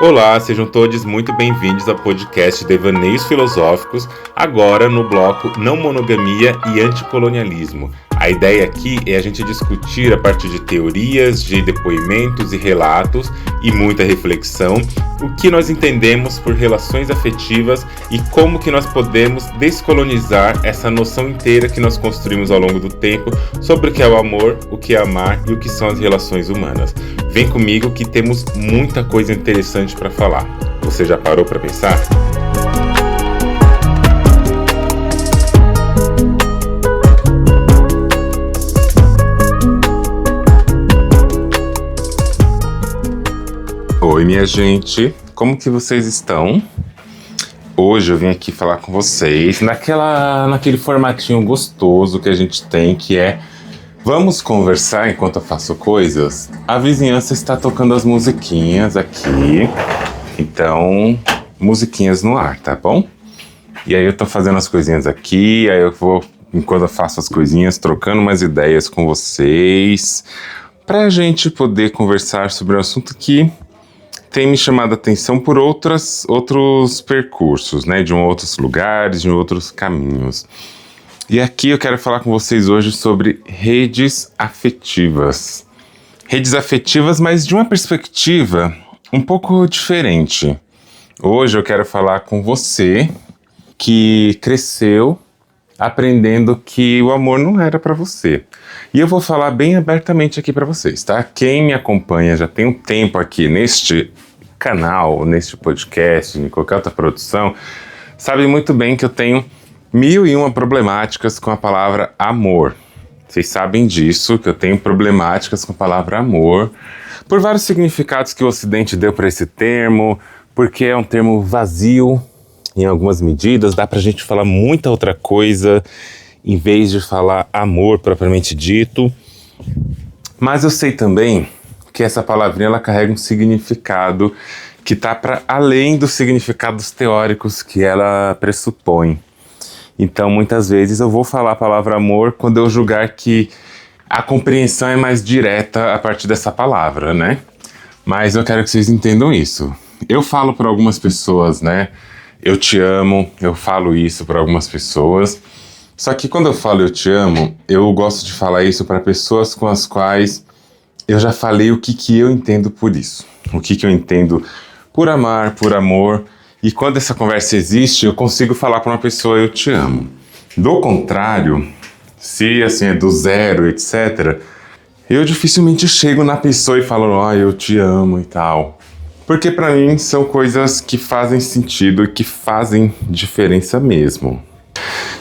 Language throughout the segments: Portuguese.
Olá, sejam todos muito bem-vindos ao podcast Devaneios Filosóficos, agora no bloco Não Monogamia e Anticolonialismo. A ideia aqui é a gente discutir a partir de teorias, de depoimentos e relatos e muita reflexão o que nós entendemos por relações afetivas e como que nós podemos descolonizar essa noção inteira que nós construímos ao longo do tempo sobre o que é o amor, o que é amar e o que são as relações humanas. Vem comigo que temos muita coisa interessante para falar. Você já parou para pensar? Oi, minha gente, como que vocês estão? Hoje eu vim aqui falar com vocês naquele formatinho gostoso que a gente tem, que é vamos conversar enquanto eu faço coisas? A vizinhança está tocando as musiquinhas aqui, então, musiquinhas no ar, tá bom? E aí eu tô fazendo as coisinhas aqui, aí eu vou, enquanto eu faço as coisinhas, trocando umas ideias com vocês, pra gente poder conversar sobre um assunto que tem me chamado a atenção por outros percursos, né? De outros lugares, de outros caminhos. E aqui eu quero falar com vocês hoje sobre redes afetivas. Redes afetivas, mas de uma perspectiva um pouco diferente. Hoje eu quero falar com você que cresceu aprendendo que o amor não era para você. E eu vou falar bem abertamente aqui para vocês, tá? Quem me acompanha já tem um tempo aqui neste canal, neste podcast, em qualquer outra produção, sabe muito bem que eu tenho 1001 problemáticas com a palavra amor. Vocês sabem disso, que eu tenho problemáticas com a palavra amor, por vários significados que o Ocidente deu para esse termo, porque é um termo vazio em algumas medidas, dá pra gente falar muita outra coisa em vez de falar amor propriamente dito. Mas eu sei também que essa palavrinha ela carrega um significado que está para além dos significados teóricos que ela pressupõe. Então, muitas vezes eu vou falar a palavra amor quando eu julgar que a compreensão é mais direta a partir dessa palavra, né? Mas eu quero que vocês entendam isso. Eu falo para algumas pessoas, né? Eu te amo, eu falo isso para algumas pessoas. Só que quando eu falo eu te amo, eu gosto de falar isso para pessoas com as quais eu já falei o que eu entendo por isso. O que eu entendo por amar, por amor. E quando essa conversa existe, eu consigo falar para uma pessoa eu te amo. Do contrário, se assim é do zero, etc., eu dificilmente chego na pessoa e falo, eu te amo e tal. Porque para mim são coisas que fazem sentido e que fazem diferença mesmo.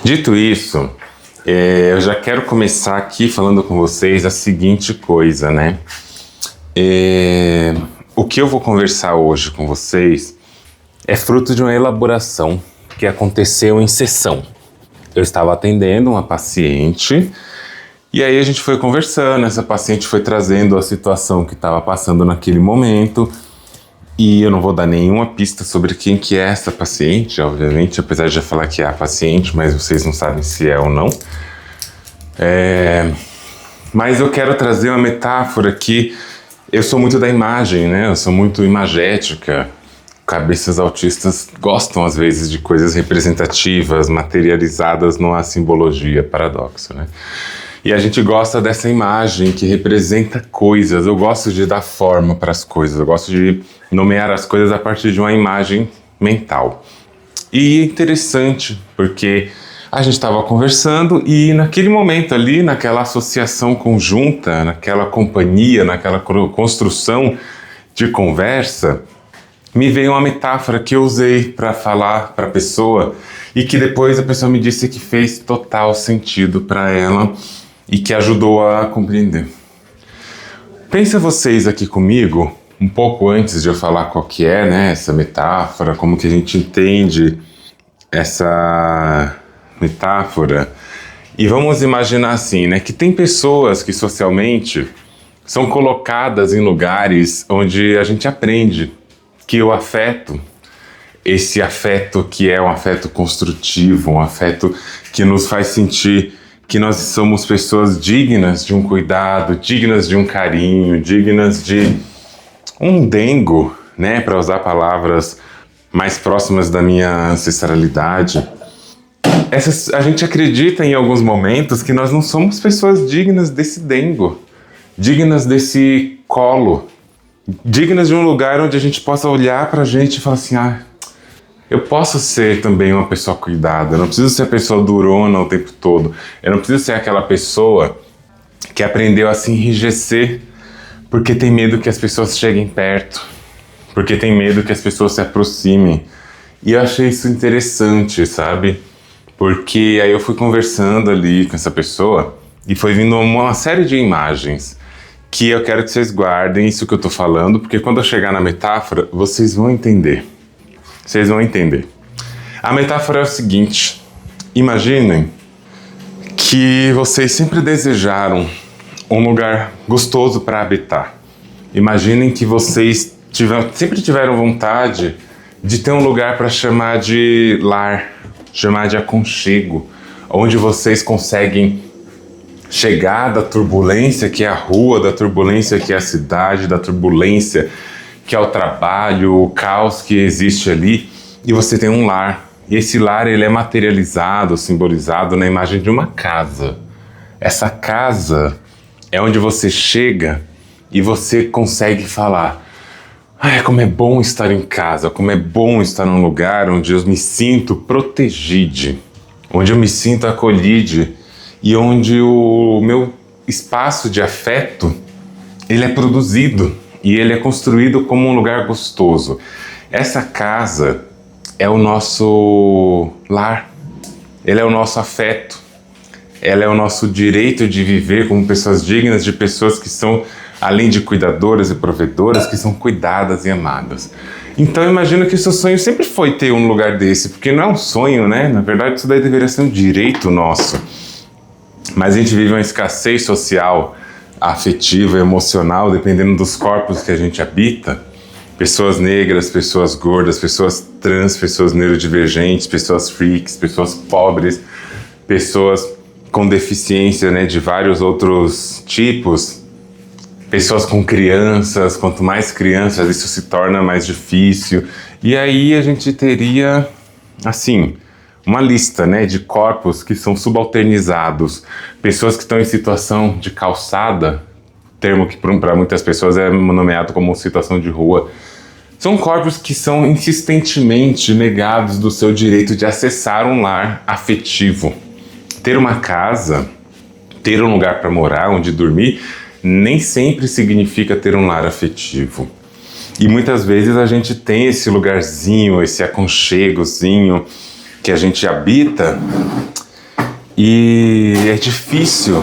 Dito isso, eu já quero começar aqui falando com vocês a seguinte coisa, né? O que eu vou conversar hoje com vocês é fruto de uma elaboração que aconteceu em sessão. Eu estava atendendo uma paciente e aí a gente foi conversando, essa paciente foi trazendo a situação que estava passando naquele momento. E eu não vou dar nenhuma pista sobre quem que é essa paciente, obviamente, apesar de já falar que é a paciente, mas vocês não sabem se é ou não. Mas eu quero trazer uma metáfora que eu sou muito da imagem, né? Eu sou muito imagética. Cabeças autistas gostam, às vezes, de coisas representativas, materializadas numa simbologia, paradoxo, né? E a gente gosta dessa imagem que representa coisas. Eu gosto de dar forma para as coisas. Eu gosto de nomear as coisas a partir de uma imagem mental. E é interessante, porque a gente estava conversando e naquele momento ali, naquela associação conjunta, naquela companhia, naquela construção de conversa, me veio uma metáfora que eu usei para falar para a pessoa e que depois a pessoa me disse que fez total sentido para ela e que ajudou a compreender. Pensa vocês aqui comigo, um pouco antes de eu falar qual que é, né, essa metáfora, como que a gente entende essa metáfora. E vamos imaginar assim, né, que tem pessoas que socialmente são colocadas em lugares onde a gente aprende que o afeto, esse afeto que é um afeto construtivo, um afeto que nos faz sentir que nós somos pessoas dignas de um cuidado, dignas de um carinho, dignas de um dengo, né, para usar palavras mais próximas da minha ancestralidade, a gente acredita em alguns momentos que nós não somos pessoas dignas desse dengo, dignas desse colo, dignas de um lugar onde a gente possa olhar pra gente e falar assim, eu posso ser também uma pessoa cuidada, eu não preciso ser a pessoa durona o tempo todo, eu não preciso ser aquela pessoa que aprendeu a se enrijecer porque tem medo que as pessoas cheguem perto, porque tem medo que as pessoas se aproximem. E eu achei isso interessante, sabe? Porque aí eu fui conversando ali com essa pessoa e foi vindo uma série de imagens que eu quero que vocês guardem isso que eu tô falando, porque quando eu chegar na metáfora, vocês vão entender. Vocês vão entender. A metáfora é o seguinte: imaginem que vocês sempre desejaram um lugar gostoso para habitar. Imaginem que vocês sempre tiveram vontade de ter um lugar para chamar de lar, chamar de aconchego, onde vocês conseguem chegar da turbulência que é a rua, da turbulência que é a cidade, da turbulência que é o trabalho, o caos que existe ali, e você tem um lar. E esse lar, ele é materializado, simbolizado na imagem de uma casa. Essa casa é onde você chega e você consegue falar: como é bom estar em casa, como é bom estar num lugar onde eu me sinto protegido, onde eu me sinto acolhido e onde o meu espaço de afeto, ele é produzido e ele é construído como um lugar gostoso. Essa casa é o nosso lar, ele é o nosso afeto, ela é o nosso direito de viver como pessoas dignas, de pessoas que são, além de cuidadoras e provedoras, que são cuidadas e amadas. Então eu imagino que o seu sonho sempre foi ter um lugar desse, porque não é um sonho, né? Na verdade, isso daí deveria ser um direito nosso. Mas a gente vive uma escassez social, afetiva, emocional, dependendo dos corpos que a gente habita. Pessoas negras, pessoas gordas, pessoas trans, pessoas neurodivergentes, pessoas freaks, pessoas pobres, pessoas com deficiência, né, de vários outros tipos, pessoas com crianças. Quanto mais crianças, isso se torna mais difícil. E aí a gente teria, assim, uma lista, né, de corpos que são subalternizados, pessoas que estão em situação de calçada, termo que para muitas pessoas é nomeado como situação de rua. São corpos que são insistentemente negados do seu direito de acessar um lar afetivo. Ter uma casa, ter um lugar para morar, onde dormir, nem sempre significa ter um lar afetivo. E muitas vezes a gente tem esse lugarzinho, esse aconchegozinho que a gente habita, e é difícil,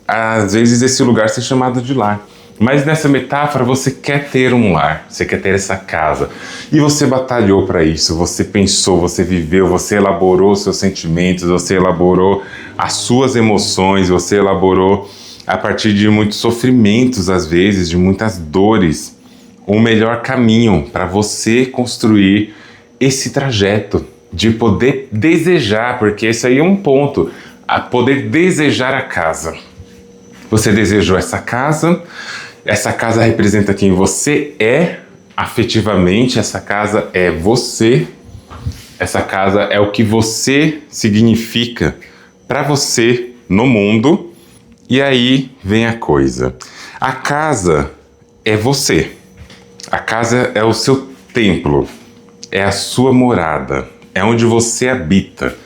às vezes, esse lugar ser chamado de lar. Mas nessa metáfora você quer ter um lar, você quer ter essa casa. E você batalhou para isso, você pensou, você viveu, você elaborou seus sentimentos, você elaborou as suas emoções, você elaborou a partir de muitos sofrimentos, às vezes, de muitas dores, o melhor caminho para você construir esse trajeto de poder desejar, porque esse aí é um ponto, a poder desejar a casa. Você desejou essa casa representa quem você é afetivamente, essa casa é você, essa casa é o que você significa para você no mundo. E aí vem a coisa, a casa é você, a casa é o seu templo, é a sua morada, é onde você habita.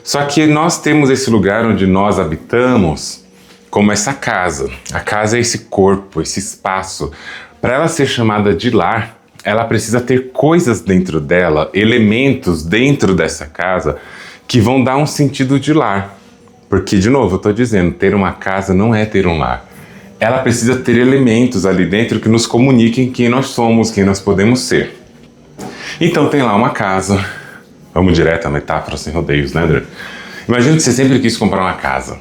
Só que nós temos esse lugar onde nós habitamos como essa casa. A casa é esse corpo, esse espaço. Para ela ser chamada de lar, ela precisa ter coisas dentro dela, elementos dentro dessa casa que vão dar um sentido de lar. Porque, de novo, eu estou dizendo, ter uma casa não é ter um lar. Ela precisa ter elementos ali dentro que nos comuniquem quem nós somos, quem nós podemos ser. Então tem lá uma casa. Vamos direto à metáfora sem rodeios, né, André? Imagina que você sempre quis comprar uma casa,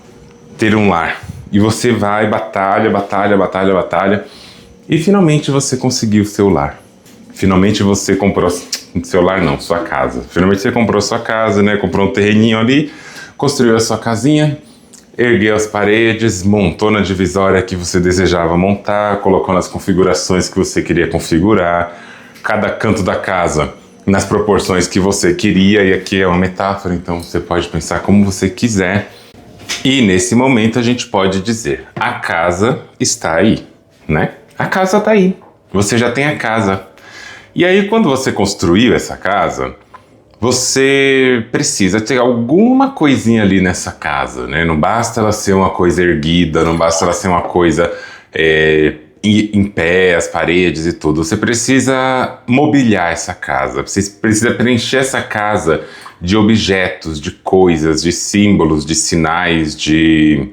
ter um lar. E você vai, batalha, e finalmente você conseguiu o seu lar. Finalmente você comprou... Seu lar não, sua casa. Finalmente você comprou sua casa, né? Comprou um terreninho ali, construiu a sua casinha, ergueu as paredes, montou na divisória que você desejava montar, colocou nas configurações que você queria configurar, cada canto da casa nas proporções que você queria, e aqui é uma metáfora, então você pode pensar como você quiser. E nesse momento a gente pode dizer, a casa está aí, né? A casa está aí, você já tem a casa. E aí quando você construiu essa casa, você precisa ter alguma coisinha ali nessa casa, né? Não basta ela ser uma coisa erguida, não basta ela ser uma coisa em pé, as paredes e tudo. Você precisa mobiliar essa casa, você precisa preencher essa casa de objetos, de coisas, de símbolos, de sinais, de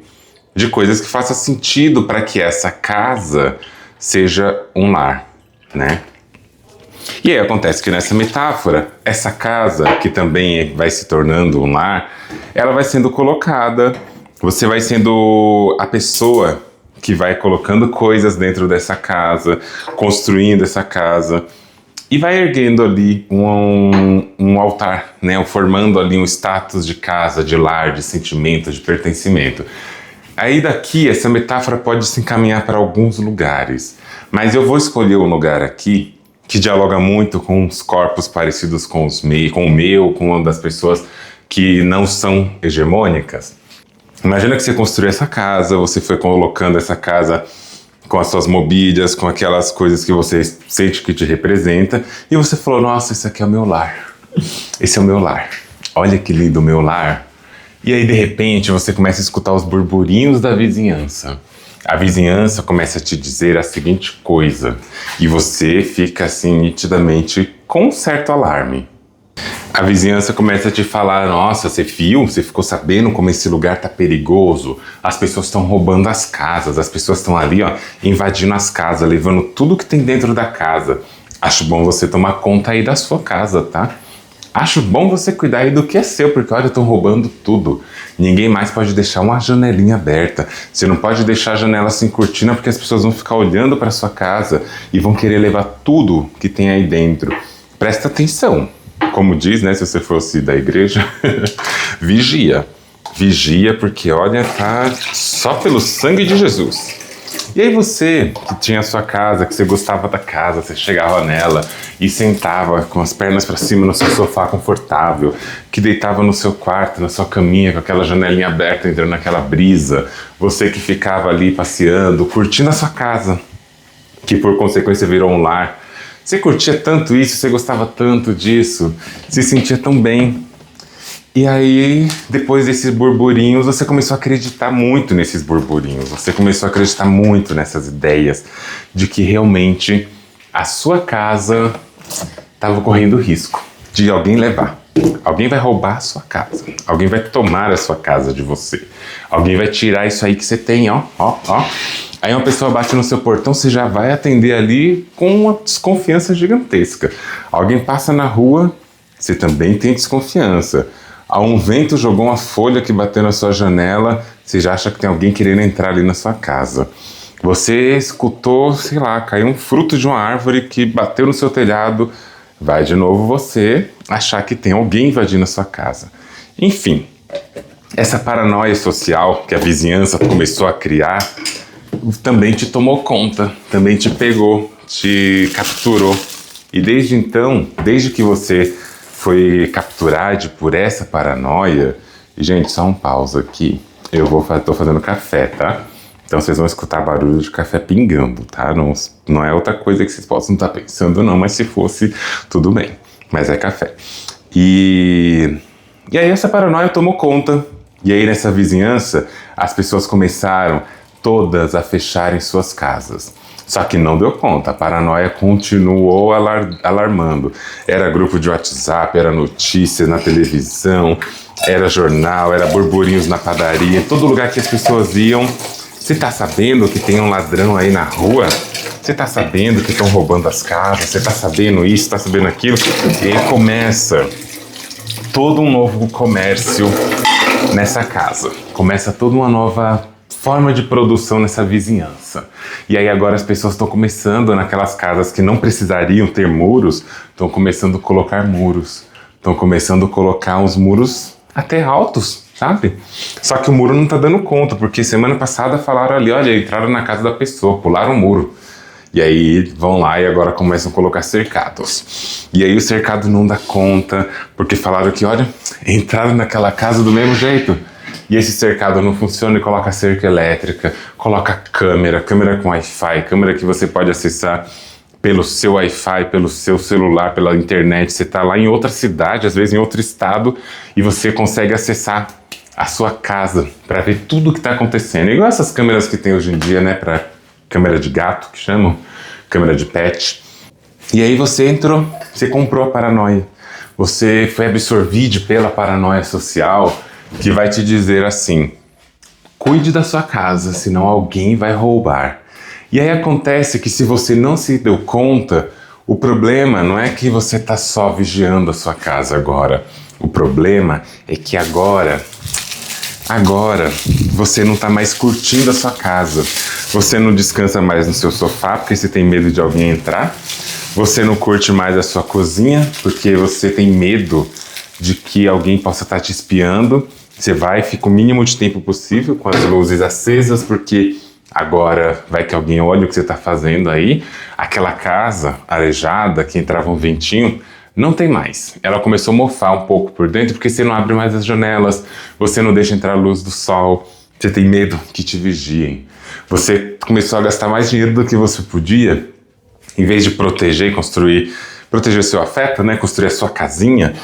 coisas que façam sentido para que essa casa seja um lar, né? E aí acontece que nessa metáfora, essa casa, que também vai se tornando um lar, ela vai sendo colocada, você vai sendo a pessoa que vai colocando coisas dentro dessa casa, construindo essa casa, e vai erguendo ali um altar, né? Formando ali um status de casa, de lar, de sentimento, de pertencimento. Aí daqui, essa metáfora pode se encaminhar para alguns lugares, mas eu vou escolher um lugar aqui que dialoga muito com os corpos parecidos com o meu, com uma das pessoas que não são hegemônicas. Imagina que você construiu essa casa, você foi colocando essa casa com as suas mobílias, com aquelas coisas que você sente que te representa, e você falou, nossa, esse aqui é o meu lar. Esse é o meu lar. Olha que lindo o meu lar. E aí, de repente, você começa a escutar os burburinhos da vizinhança. A vizinhança começa a te dizer a seguinte coisa, e você fica assim nitidamente com um certo alarme. A vizinhança começa a te falar, nossa, você viu? Você ficou sabendo como esse lugar tá perigoso? As pessoas estão roubando as casas, as pessoas estão ali, ó, invadindo as casas, levando tudo que tem dentro da casa. Acho bom você tomar conta aí da sua casa, tá? Acho bom você cuidar aí do que é seu, porque olha, estão roubando tudo. Ninguém mais pode deixar uma janelinha aberta. Você não pode deixar a janela sem cortina, porque as pessoas vão ficar olhando para sua casa e vão querer levar tudo que tem aí dentro. Presta atenção. Como diz, né, se você fosse da igreja, vigia. Vigia, porque olha, tá só pelo sangue de Jesus. E aí você, que tinha a sua casa, que você gostava da casa, você chegava nela e sentava com as pernas para cima no seu sofá confortável, que deitava no seu quarto, na sua caminha, com aquela janelinha aberta, entrando naquela brisa, você que ficava ali passeando, curtindo a sua casa, que por consequência virou um lar. Você curtia tanto isso, você gostava tanto disso, se sentia tão bem. E aí, depois desses burburinhos, você começou a acreditar muito nesses burburinhos. Você começou a acreditar muito nessas ideias de que realmente a sua casa estava correndo risco de alguém levar. Alguém vai roubar a sua casa. Alguém vai tomar a sua casa de você. Alguém vai tirar isso aí que você tem, ó. Aí uma pessoa bate no seu portão, você já vai atender ali com uma desconfiança gigantesca. Alguém passa na rua, você também tem desconfiança. Um vento jogou uma folha que bateu na sua janela, você já acha que tem alguém querendo entrar ali na sua casa. Você escutou, sei lá, caiu um fruto de uma árvore que bateu no seu telhado, vai de novo você achar que tem alguém invadindo a sua casa. Enfim, essa paranoia social que a vizinhança começou a criar também te tomou conta, também te pegou, te capturou. E desde então, desde que você foi capturado por essa paranoia, e gente, só um pausa aqui, tô fazendo café, tá? Então vocês vão escutar barulho de café pingando, tá? Não é outra coisa que vocês possam estar pensando não, mas se fosse, tudo bem, mas é café. E aí essa paranoia tomou conta, e aí nessa vizinhança, as pessoas começaram todas a fecharem suas casas. Só que não deu conta, a paranoia continuou alarmando. Era grupo de WhatsApp, era notícias na televisão, era jornal, era burburinhos na padaria, todo lugar que as pessoas iam. Você tá sabendo que tem um ladrão aí na rua? Você tá sabendo que estão roubando as casas? Você tá sabendo isso, tá sabendo aquilo? E aí começa todo um novo comércio nessa casa. Começa toda uma nova forma de produção nessa vizinhança. E aí agora as pessoas estão começando, naquelas casas que não precisariam ter muros, estão começando a colocar muros. Estão começando a colocar uns muros até altos, sabe? Só que o muro não tá dando conta, porque semana passada falaram ali, olha, entraram na casa da pessoa, pularam o muro. E aí vão lá e agora começam a colocar cercados. E aí o cercado não dá conta, porque falaram que, olha, entraram naquela casa do mesmo jeito. E esse cercado não funciona e coloca cerca elétrica, coloca câmera com Wi-Fi, câmera que você pode acessar pelo seu Wi-Fi, pelo seu celular, pela internet. Você está lá em outra cidade, às vezes em outro estado, e você consegue acessar a sua casa para ver tudo o que está acontecendo. Igual essas câmeras que tem hoje em dia, né, para câmera de gato, que chamam, câmera de pet. E aí você entrou, você comprou a paranoia, você foi absorvido pela paranoia social, que vai te dizer assim: cuide da sua casa, senão alguém vai roubar. E aí acontece que se você não se deu conta, o problema não é que você está só vigiando a sua casa agora. O problema é que agora você não está mais curtindo a sua casa. Você não descansa mais no seu sofá porque você tem medo de alguém entrar. Você não curte mais a sua cozinha porque você tem medo de que alguém possa estar te espiando. Você vai, fica o mínimo de tempo possível com as luzes acesas, porque agora vai que alguém olha o que você está fazendo aí. Aquela casa arejada que entrava um ventinho, não tem mais. Ela começou a mofar um pouco por dentro, porque você não abre mais as janelas, você não deixa entrar a luz do sol, você tem medo que te vigiem. Você começou a gastar mais dinheiro do que você podia, em vez de proteger e proteger o seu afeto, né? Construir a sua casinha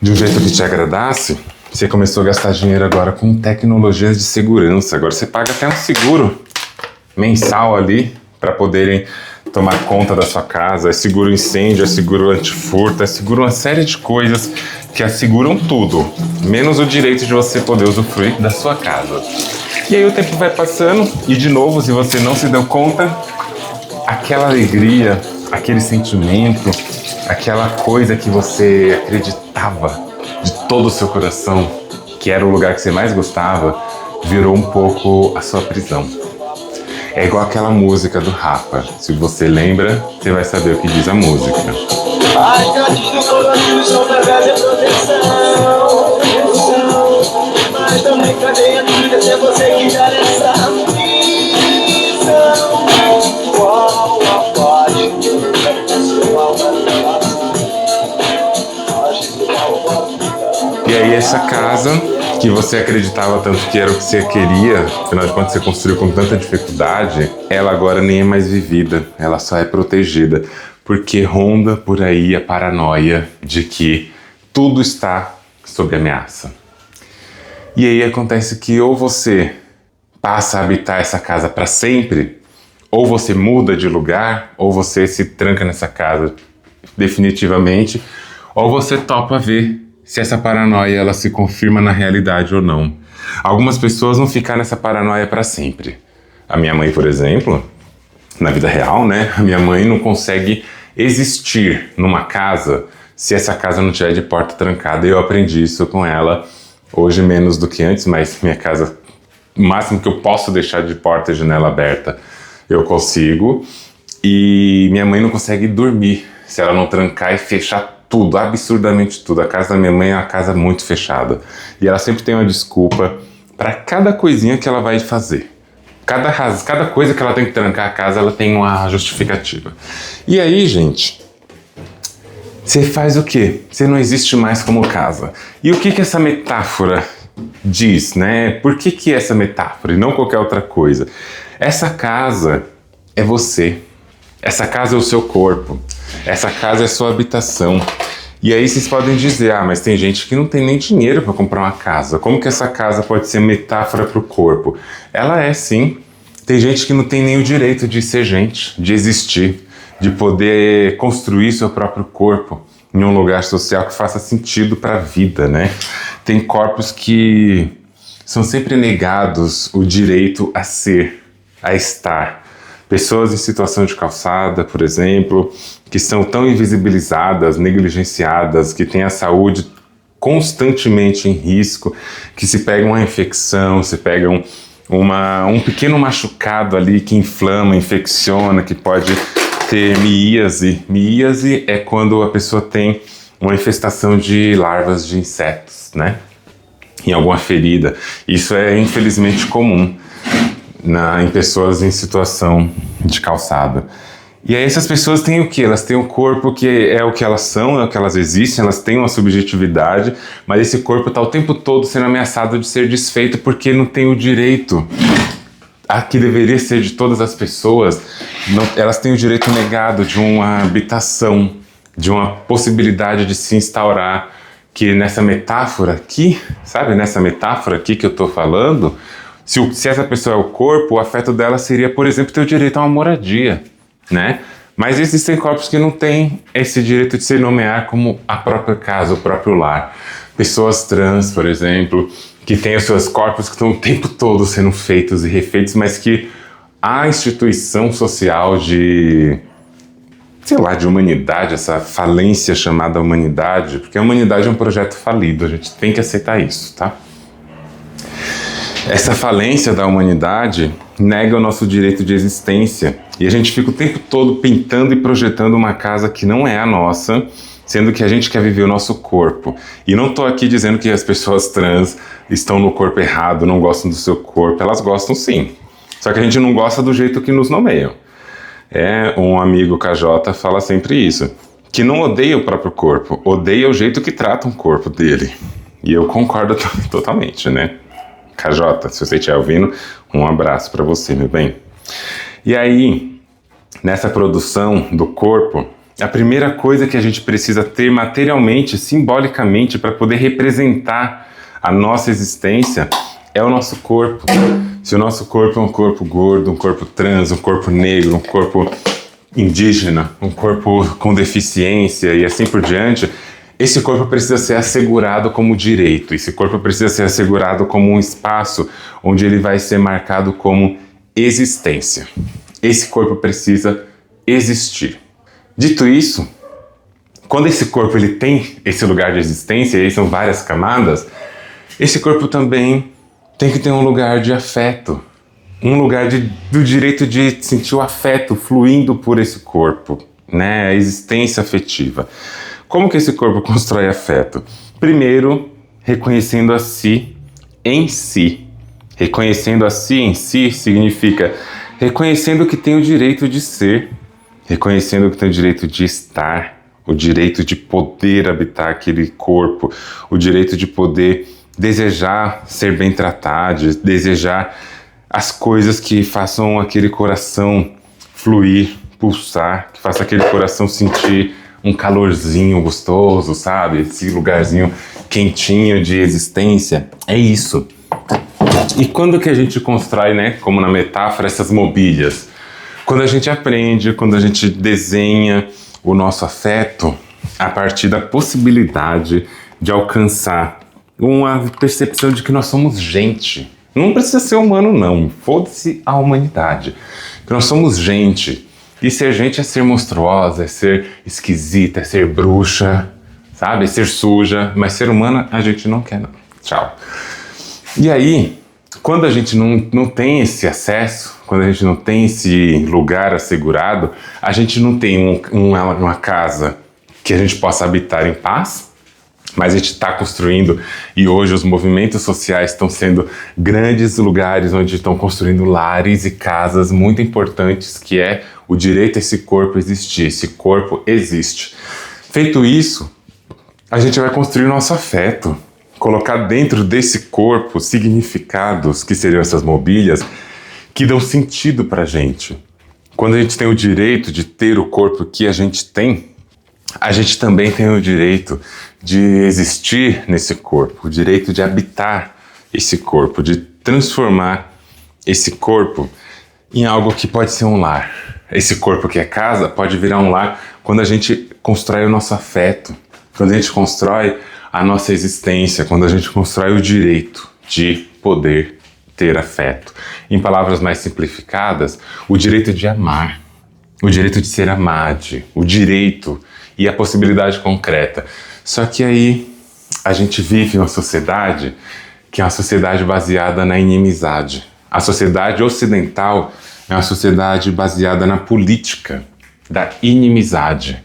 de um jeito que te agradasse. Você começou a gastar dinheiro agora com tecnologias de segurança. Agora você paga até um seguro mensal ali para poderem tomar conta da sua casa. É seguro incêndio, é seguro antifurto, é seguro uma série de coisas que asseguram tudo, menos o direito de você poder usufruir da sua casa. E aí o tempo vai passando e, de novo, se você não se deu conta, aquela alegria, aquele sentimento, aquela coisa que você acreditava de todo o seu coração, que era o lugar que você mais gostava, virou um pouco a sua prisão. É igual aquela música do Rapa. Se você lembra, você vai saber o que diz a música. Ai, cantinho do coração, só pra ver proteção. Mas também cadê a vida se é você que dá essa prisão? Qual a paz que eu E aí essa casa que você acreditava tanto que era o que você queria, afinal de contas você construiu com tanta dificuldade, ela agora nem é mais vivida, ela só é protegida, porque ronda por aí a paranoia de que tudo está sob ameaça. E aí acontece que ou você passa a habitar essa casa para sempre, ou você muda de lugar, ou você se tranca nessa casa definitivamente, ou você topa ver se essa paranoia ela se confirma na realidade ou não. Algumas pessoas vão ficar nessa paranoia para sempre. A minha mãe, por exemplo, na vida real, né? A minha mãe não consegue existir numa casa se essa casa não tiver de porta trancada. Eu aprendi isso com ela, hoje menos do que antes, mas minha casa, o máximo que eu posso deixar de porta e janela aberta, eu consigo. E minha mãe não consegue dormir se ela não trancar e fechar tudo, absurdamente tudo. A casa da minha mãe é uma casa muito fechada. E ela sempre tem uma desculpa para cada coisinha que ela vai fazer. Cada coisa que ela tem que trancar a casa, ela tem uma justificativa. E aí, gente, você faz o quê? Você não existe mais como casa. E o que essa metáfora diz, né? Por que essa metáfora e não qualquer outra coisa? Essa casa é você. Essa casa é o seu corpo. Essa casa é a sua habitação. E aí vocês podem dizer, mas tem gente que não tem nem dinheiro para comprar uma casa. Como que essa casa pode ser metáfora para o corpo? Ela é sim. Tem gente que não tem nem o direito de ser gente, de existir, de poder construir seu próprio corpo em um lugar social que faça sentido para a vida, né? Tem corpos que são sempre negados o direito a ser, a estar. Pessoas em situação de calçada, por exemplo, que são tão invisibilizadas, negligenciadas, que têm a saúde constantemente em risco, que se pegam uma infecção, se pegam um pequeno machucado ali que inflama, infecciona, que pode ter miíase. Miíase é quando a pessoa tem uma infestação de larvas de insetos, né? Em alguma ferida. Isso é infelizmente comum. em pessoas em situação de calçada. E aí essas pessoas têm o quê? Elas têm um corpo que é o que elas são, é o que elas existem, elas têm uma subjetividade, mas esse corpo está o tempo todo sendo ameaçado de ser desfeito porque não tem o direito a que deveria ser de todas as pessoas. Elas têm o direito negado de uma habitação, de uma possibilidade de se instaurar, que nessa metáfora aqui, sabe, nessa metáfora aqui que eu tô falando, se essa pessoa é o corpo, o afeto dela seria, por exemplo, ter o direito a uma moradia, né? Mas existem corpos que não têm esse direito de se nomear como a própria casa, o próprio lar. Pessoas trans, por exemplo, que têm os seus corpos que estão o tempo todo sendo feitos e refeitos, mas que a instituição social de, sei lá, de humanidade, essa falência chamada humanidade, porque a humanidade é um projeto falido, a gente tem que aceitar isso, tá? Essa falência da humanidade nega o nosso direito de existência e a gente fica o tempo todo pintando e projetando uma casa que não é a nossa, sendo que a gente quer viver o nosso corpo. E não tô aqui dizendo que as pessoas trans estão no corpo errado, não gostam do seu corpo, elas gostam sim. Só que a gente não gosta do jeito que nos nomeiam. Um amigo KJ fala sempre isso, que não odeia o próprio corpo, odeia o jeito que tratam o corpo dele. E eu concordo totalmente, né? KJ, se você estiver ouvindo, um abraço para você, meu bem. E aí, nessa produção do corpo, a primeira coisa que a gente precisa ter materialmente, simbolicamente, para poder representar a nossa existência é o nosso corpo. Se o nosso corpo é um corpo gordo, um corpo trans, um corpo negro, um corpo indígena, um corpo com deficiência e assim por diante, esse corpo precisa ser assegurado como direito, esse corpo precisa ser assegurado como um espaço onde ele vai ser marcado como existência. Esse corpo precisa existir. Dito isso, quando esse corpo ele tem esse lugar de existência, e aí são várias camadas, esse corpo também tem que ter um lugar de afeto, um lugar do direito de sentir o afeto fluindo por esse corpo, né? A existência afetiva. Como que esse corpo constrói afeto? Primeiro, reconhecendo a si em si. Reconhecendo a si em si significa reconhecendo que tem o direito de ser, reconhecendo que tem o direito de estar, o direito de poder habitar aquele corpo, o direito de poder desejar ser bem tratado, desejar as coisas que façam aquele coração fluir, pulsar, que faça aquele coração sentir um calorzinho gostoso, sabe? Esse lugarzinho quentinho de existência. É isso. E quando que a gente constrói, né, como na metáfora, essas mobílias? Quando a gente aprende, quando a gente desenha o nosso afeto a partir da possibilidade de alcançar uma percepção de que nós somos gente. Não precisa ser humano, não. Foda-se a humanidade. Que nós somos gente. E ser gente é ser monstruosa, é ser esquisita, é ser bruxa, sabe? É ser suja. Mas ser humana a gente não quer, não. Tchau. E aí, quando a gente não tem esse acesso, quando a gente não tem esse lugar assegurado, a gente não tem uma casa que a gente possa habitar em paz, mas a gente está construindo, e hoje os movimentos sociais estão sendo grandes lugares onde estão construindo lares e casas muito importantes, que é o direito a esse corpo existir. Esse corpo existe. Feito isso, a gente vai construir o nosso afeto, colocar dentro desse corpo significados, que seriam essas mobílias, que dão sentido pra gente. Quando a gente tem o direito de ter o corpo que a gente tem, a gente também tem o direito de existir nesse corpo, o direito de habitar esse corpo, de transformar esse corpo em algo que pode ser um lar. Esse corpo que é casa pode virar um lar quando a gente constrói o nosso afeto, quando a gente constrói a nossa existência, quando a gente constrói o direito de poder ter afeto. Em palavras mais simplificadas, o direito de amar, o direito de ser amado, o direito e a possibilidade concreta. Só que aí a gente vive uma sociedade que é uma sociedade baseada na inimizade. A sociedade ocidental é uma sociedade baseada na política da inimizade.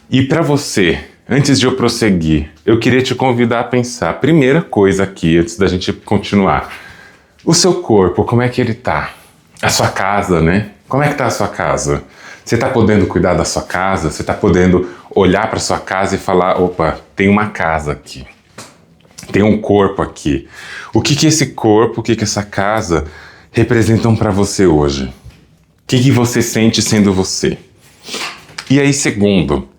E para você, antes de eu prosseguir, eu queria te convidar a pensar, primeira coisa aqui, antes da gente continuar, o seu corpo, como é que ele tá? A sua casa, né? Como é que tá a sua casa? Você tá podendo cuidar da sua casa? Você tá podendo olhar para sua casa e falar, opa, tem uma casa aqui. Tem um corpo aqui. O que que esse corpo, o que que essa casa representam para você hoje? O que que você sente sendo você? E aí, segundo,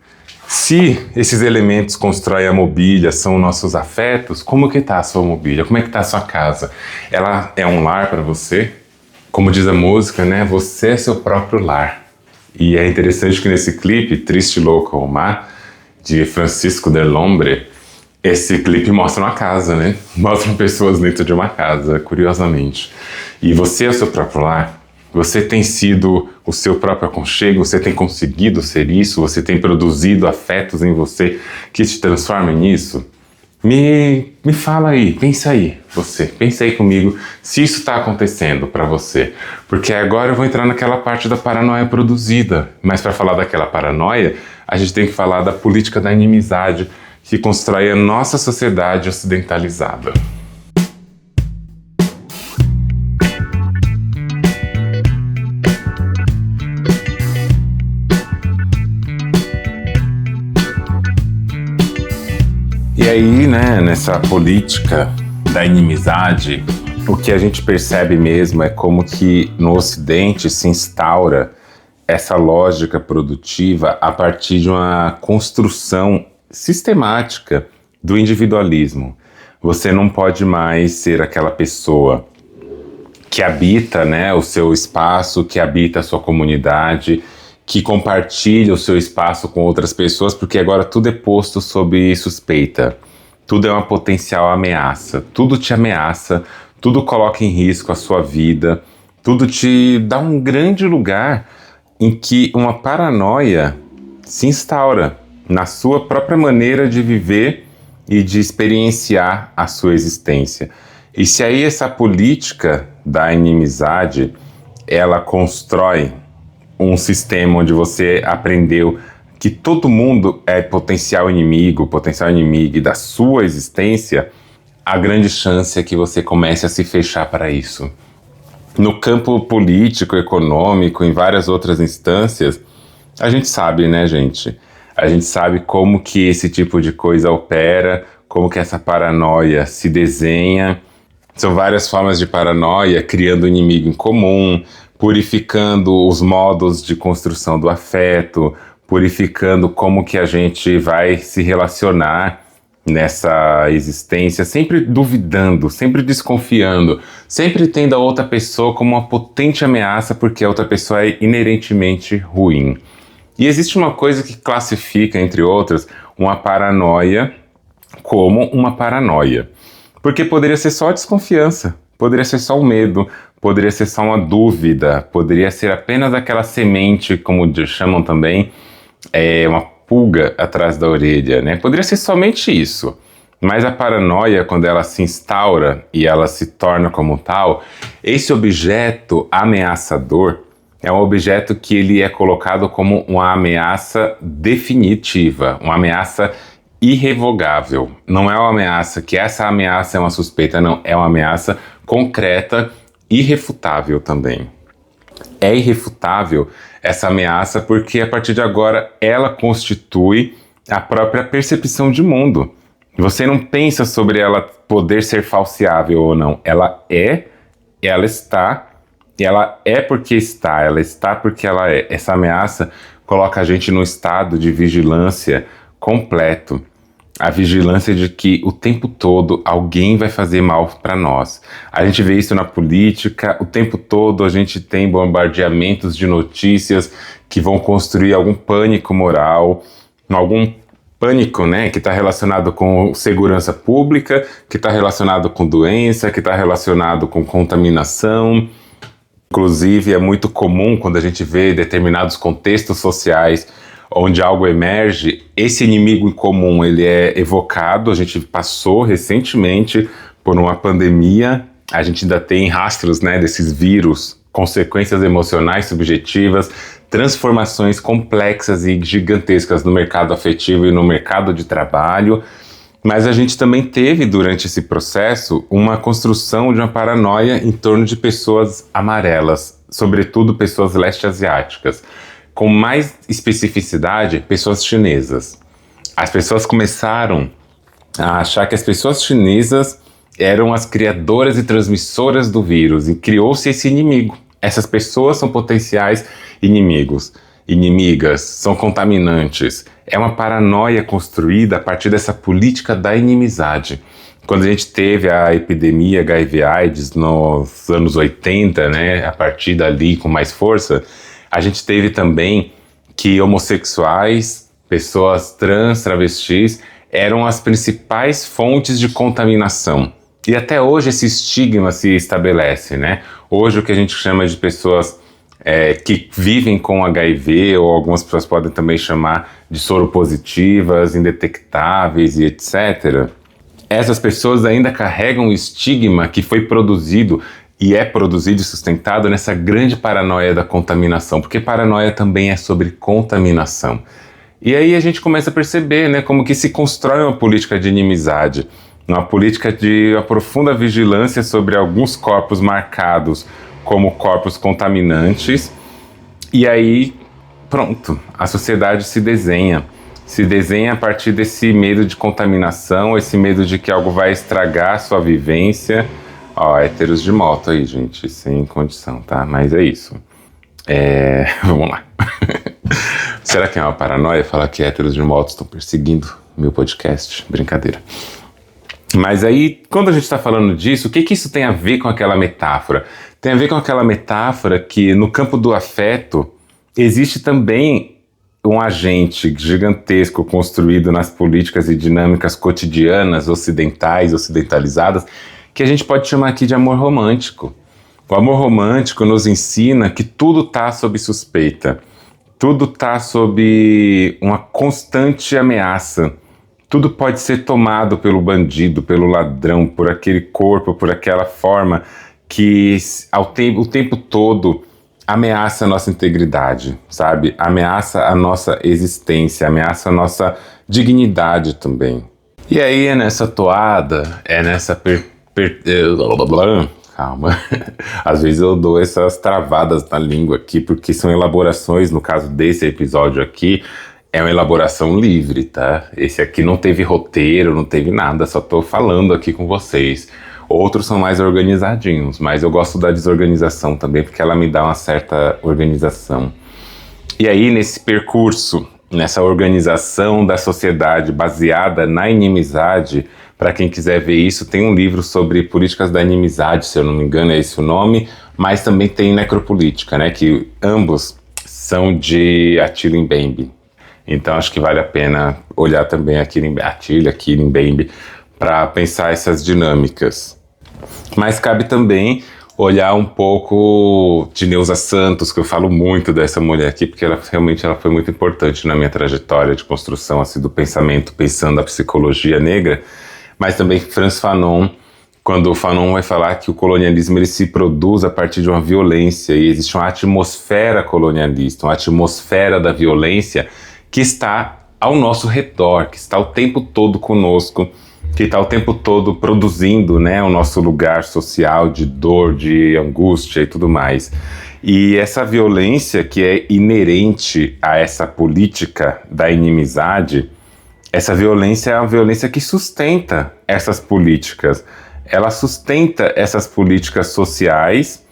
se esses elementos constroem a mobília, são nossos afetos, como que tá a sua mobília? Como é que tá a sua casa? Ela é um lar para você? Como diz a música, né? Você é seu próprio lar. E é interessante que nesse clipe, Triste Louco Omar, de Francisco del Hombre, esse clipe mostra uma casa, né? Mostram pessoas dentro de uma casa, curiosamente. E você é o seu próprio lar? Você tem sido o seu próprio aconchego? Você tem conseguido ser isso? Você tem produzido afetos em você que te transformem nisso? Me fala aí, pensa aí comigo se isso está acontecendo para você. Porque agora eu vou entrar naquela parte da paranoia produzida. Mas para falar daquela paranoia, a gente tem que falar da política da inimizade que constrói a nossa sociedade ocidentalizada. E aí, né, nessa política da inimizade, o que a gente percebe mesmo é como que no Ocidente se instaura essa lógica produtiva a partir de uma construção sistemática do individualismo. Você não pode mais ser aquela pessoa que habita, né, o seu espaço, que habita a sua comunidade, que compartilha o seu espaço com outras pessoas, porque agora tudo é posto sob suspeita. Tudo é uma potencial ameaça. Tudo te ameaça, tudo coloca em risco a sua vida, tudo te dá um grande lugar em que uma paranoia se instaura na sua própria maneira de viver e de experienciar a sua existência. E se aí essa política da inimizade, ela constrói um sistema onde você aprendeu que todo mundo é potencial inimigo da sua existência, a grande chance é que você comece a se fechar para isso. No campo político, econômico, em várias outras instâncias, a gente sabe, né, gente? A gente sabe como que esse tipo de coisa opera, como que essa paranoia se desenha. São várias formas de paranoia, criando inimigo em comum, purificando os modos de construção do afeto, purificando como que a gente vai se relacionar nessa existência, sempre duvidando, sempre desconfiando, sempre tendo a outra pessoa como uma potente ameaça porque a outra pessoa é inerentemente ruim. E existe uma coisa que classifica, entre outras, uma paranoia como uma paranoia. Porque poderia ser só a desconfiança, poderia ser só o medo, poderia ser só uma dúvida, poderia ser apenas aquela semente, como chamam também, uma pulga atrás da orelha, né? Poderia ser somente isso. Mas a paranoia, quando ela se instaura e ela se torna como tal, esse objeto ameaçador é um objeto que ele é colocado como uma ameaça definitiva, uma ameaça irrevogável. Não é uma ameaça que essa ameaça é uma suspeita, não. É uma ameaça concreta, irrefutável também. É irrefutável essa ameaça porque a partir de agora ela constitui a própria percepção de mundo. Você não pensa sobre ela poder ser falseável ou não. Ela é, ela está, ela é porque está, ela está porque ela é. Essa ameaça coloca a gente num estado de vigilância completo. A vigilância de que o tempo todo alguém vai fazer mal para nós. A gente vê isso na política, o tempo todo a gente tem bombardeamentos de notícias que vão construir algum pânico moral, algum pânico, né, que está relacionado com segurança pública, que está relacionado com doença, que está relacionado com contaminação. Inclusive, é muito comum quando a gente vê determinados contextos sociais onde algo emerge, esse inimigo em comum ele é evocado. A gente passou recentemente por uma pandemia, a gente ainda tem rastros, né, desses vírus, consequências emocionais subjetivas, transformações complexas e gigantescas no mercado afetivo e no mercado de trabalho. Mas a gente também teve, durante esse processo, uma construção de uma paranoia em torno de pessoas amarelas, sobretudo pessoas leste-asiáticas. Com mais especificidade, pessoas chinesas. As pessoas começaram a achar que as pessoas chinesas eram as criadoras e transmissoras do vírus e criou-se esse inimigo. Essas pessoas são potenciais inimigos, inimigas, são contaminantes. É uma paranoia construída a partir dessa política da inimizade. Quando a gente teve a epidemia HIV/AIDS nos anos 80, né, a partir dali com mais força, a gente teve também que homossexuais, pessoas trans, travestis, eram as principais fontes de contaminação. E até hoje esse estigma se estabelece, né? Hoje o que a gente chama de pessoas que vivem com HIV, ou algumas pessoas podem também chamar de soropositivas, indetectáveis e etc. Essas pessoas ainda carregam o estigma que foi produzido e é produzido e sustentado nessa grande paranoia da contaminação, porque paranoia também é sobre contaminação. E aí a gente começa a perceber, né, como que se constrói uma política de inimizade, uma política de uma profunda vigilância sobre alguns corpos marcados como corpos contaminantes, e aí, pronto, a sociedade se desenha a partir desse medo de contaminação, esse medo de que algo vai estragar a sua vivência. Ó, héteros de moto aí, gente, sem condição, tá? Mas é isso. Vamos lá. Será que é uma paranoia falar que héteros de moto estão perseguindo meu podcast? Brincadeira. Mas aí, quando a gente está falando disso, o que isso tem a ver com aquela metáfora? Tem a ver com aquela metáfora que no campo do afeto existe também um agente gigantesco construído nas políticas e dinâmicas cotidianas, ocidentais, ocidentalizadas, que a gente pode chamar aqui de amor romântico. O amor romântico nos ensina que tudo está sob suspeita, tudo está sob uma constante ameaça. Tudo pode ser tomado pelo bandido, pelo ladrão, por aquele corpo, por aquela forma que o tempo todo ameaça a nossa integridade, sabe? Ameaça a nossa existência, ameaça a nossa dignidade também. E aí é nessa toada, é nessa calma. Às vezes eu dou essas travadas na língua aqui, porque são elaborações, no caso desse episódio aqui, é uma elaboração livre, tá? Esse aqui não teve roteiro, não teve nada, só tô falando aqui com vocês. Outros são mais organizadinhos, mas eu gosto da desorganização também, porque ela me dá uma certa organização. E aí, nesse percurso, nessa organização da sociedade baseada na inimizade, para quem quiser ver isso, tem um livro sobre políticas da inimizade, se eu não me engano é esse o nome, mas também tem Necropolítica, né? Que ambos são de Attila Mbembe. Então acho que vale a pena olhar também Attila Mbembe para pensar essas dinâmicas. Mas cabe também olhar um pouco de Neuza Santos, que eu falo muito dessa mulher aqui, porque ela realmente foi muito importante na minha trajetória de construção assim, do pensamento, pensando a psicologia negra, mas também Frantz Fanon, quando o Fanon vai falar que o colonialismo ele se produz a partir de uma violência e existe uma atmosfera colonialista, uma atmosfera da violência que está ao nosso redor, que está o tempo todo conosco, que está o tempo todo produzindo, né, o nosso lugar social de dor, de angústia e tudo mais. E essa violência que é inerente a essa política da inimizade, essa violência é uma violência que sustenta essas políticas. Ela sustenta essas políticas sociais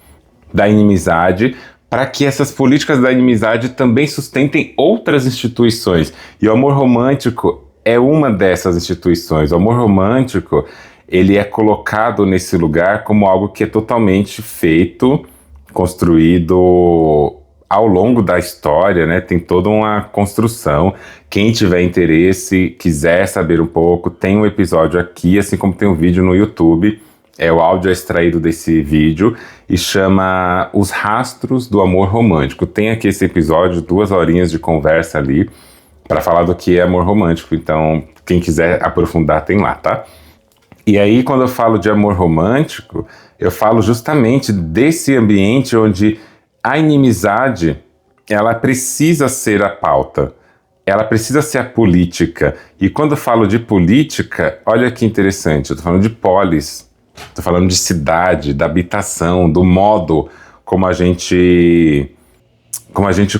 da inimizade, para que essas políticas da inimizade também sustentem outras instituições. E o amor romântico é uma dessas instituições. O amor romântico, ele é colocado nesse lugar como algo que é totalmente feito, construído ao longo da história, né? Tem toda uma construção. Quem tiver interesse, quiser saber um pouco, tem um episódio aqui, assim como tem um vídeo no YouTube. O áudio é extraído desse vídeo e chama Os Rastros do Amor Romântico. Tem aqui esse episódio, 2 horinhas de conversa ali, para falar do que é amor romântico. Então, quem quiser aprofundar, tem lá, tá? E aí, quando eu falo de amor romântico, eu falo justamente desse ambiente onde a inimizade, ela precisa ser a pauta. Ela precisa ser a política. E quando eu falo de política, olha que interessante, eu tô falando de polis. Estou falando de cidade, da habitação, do modo como a gente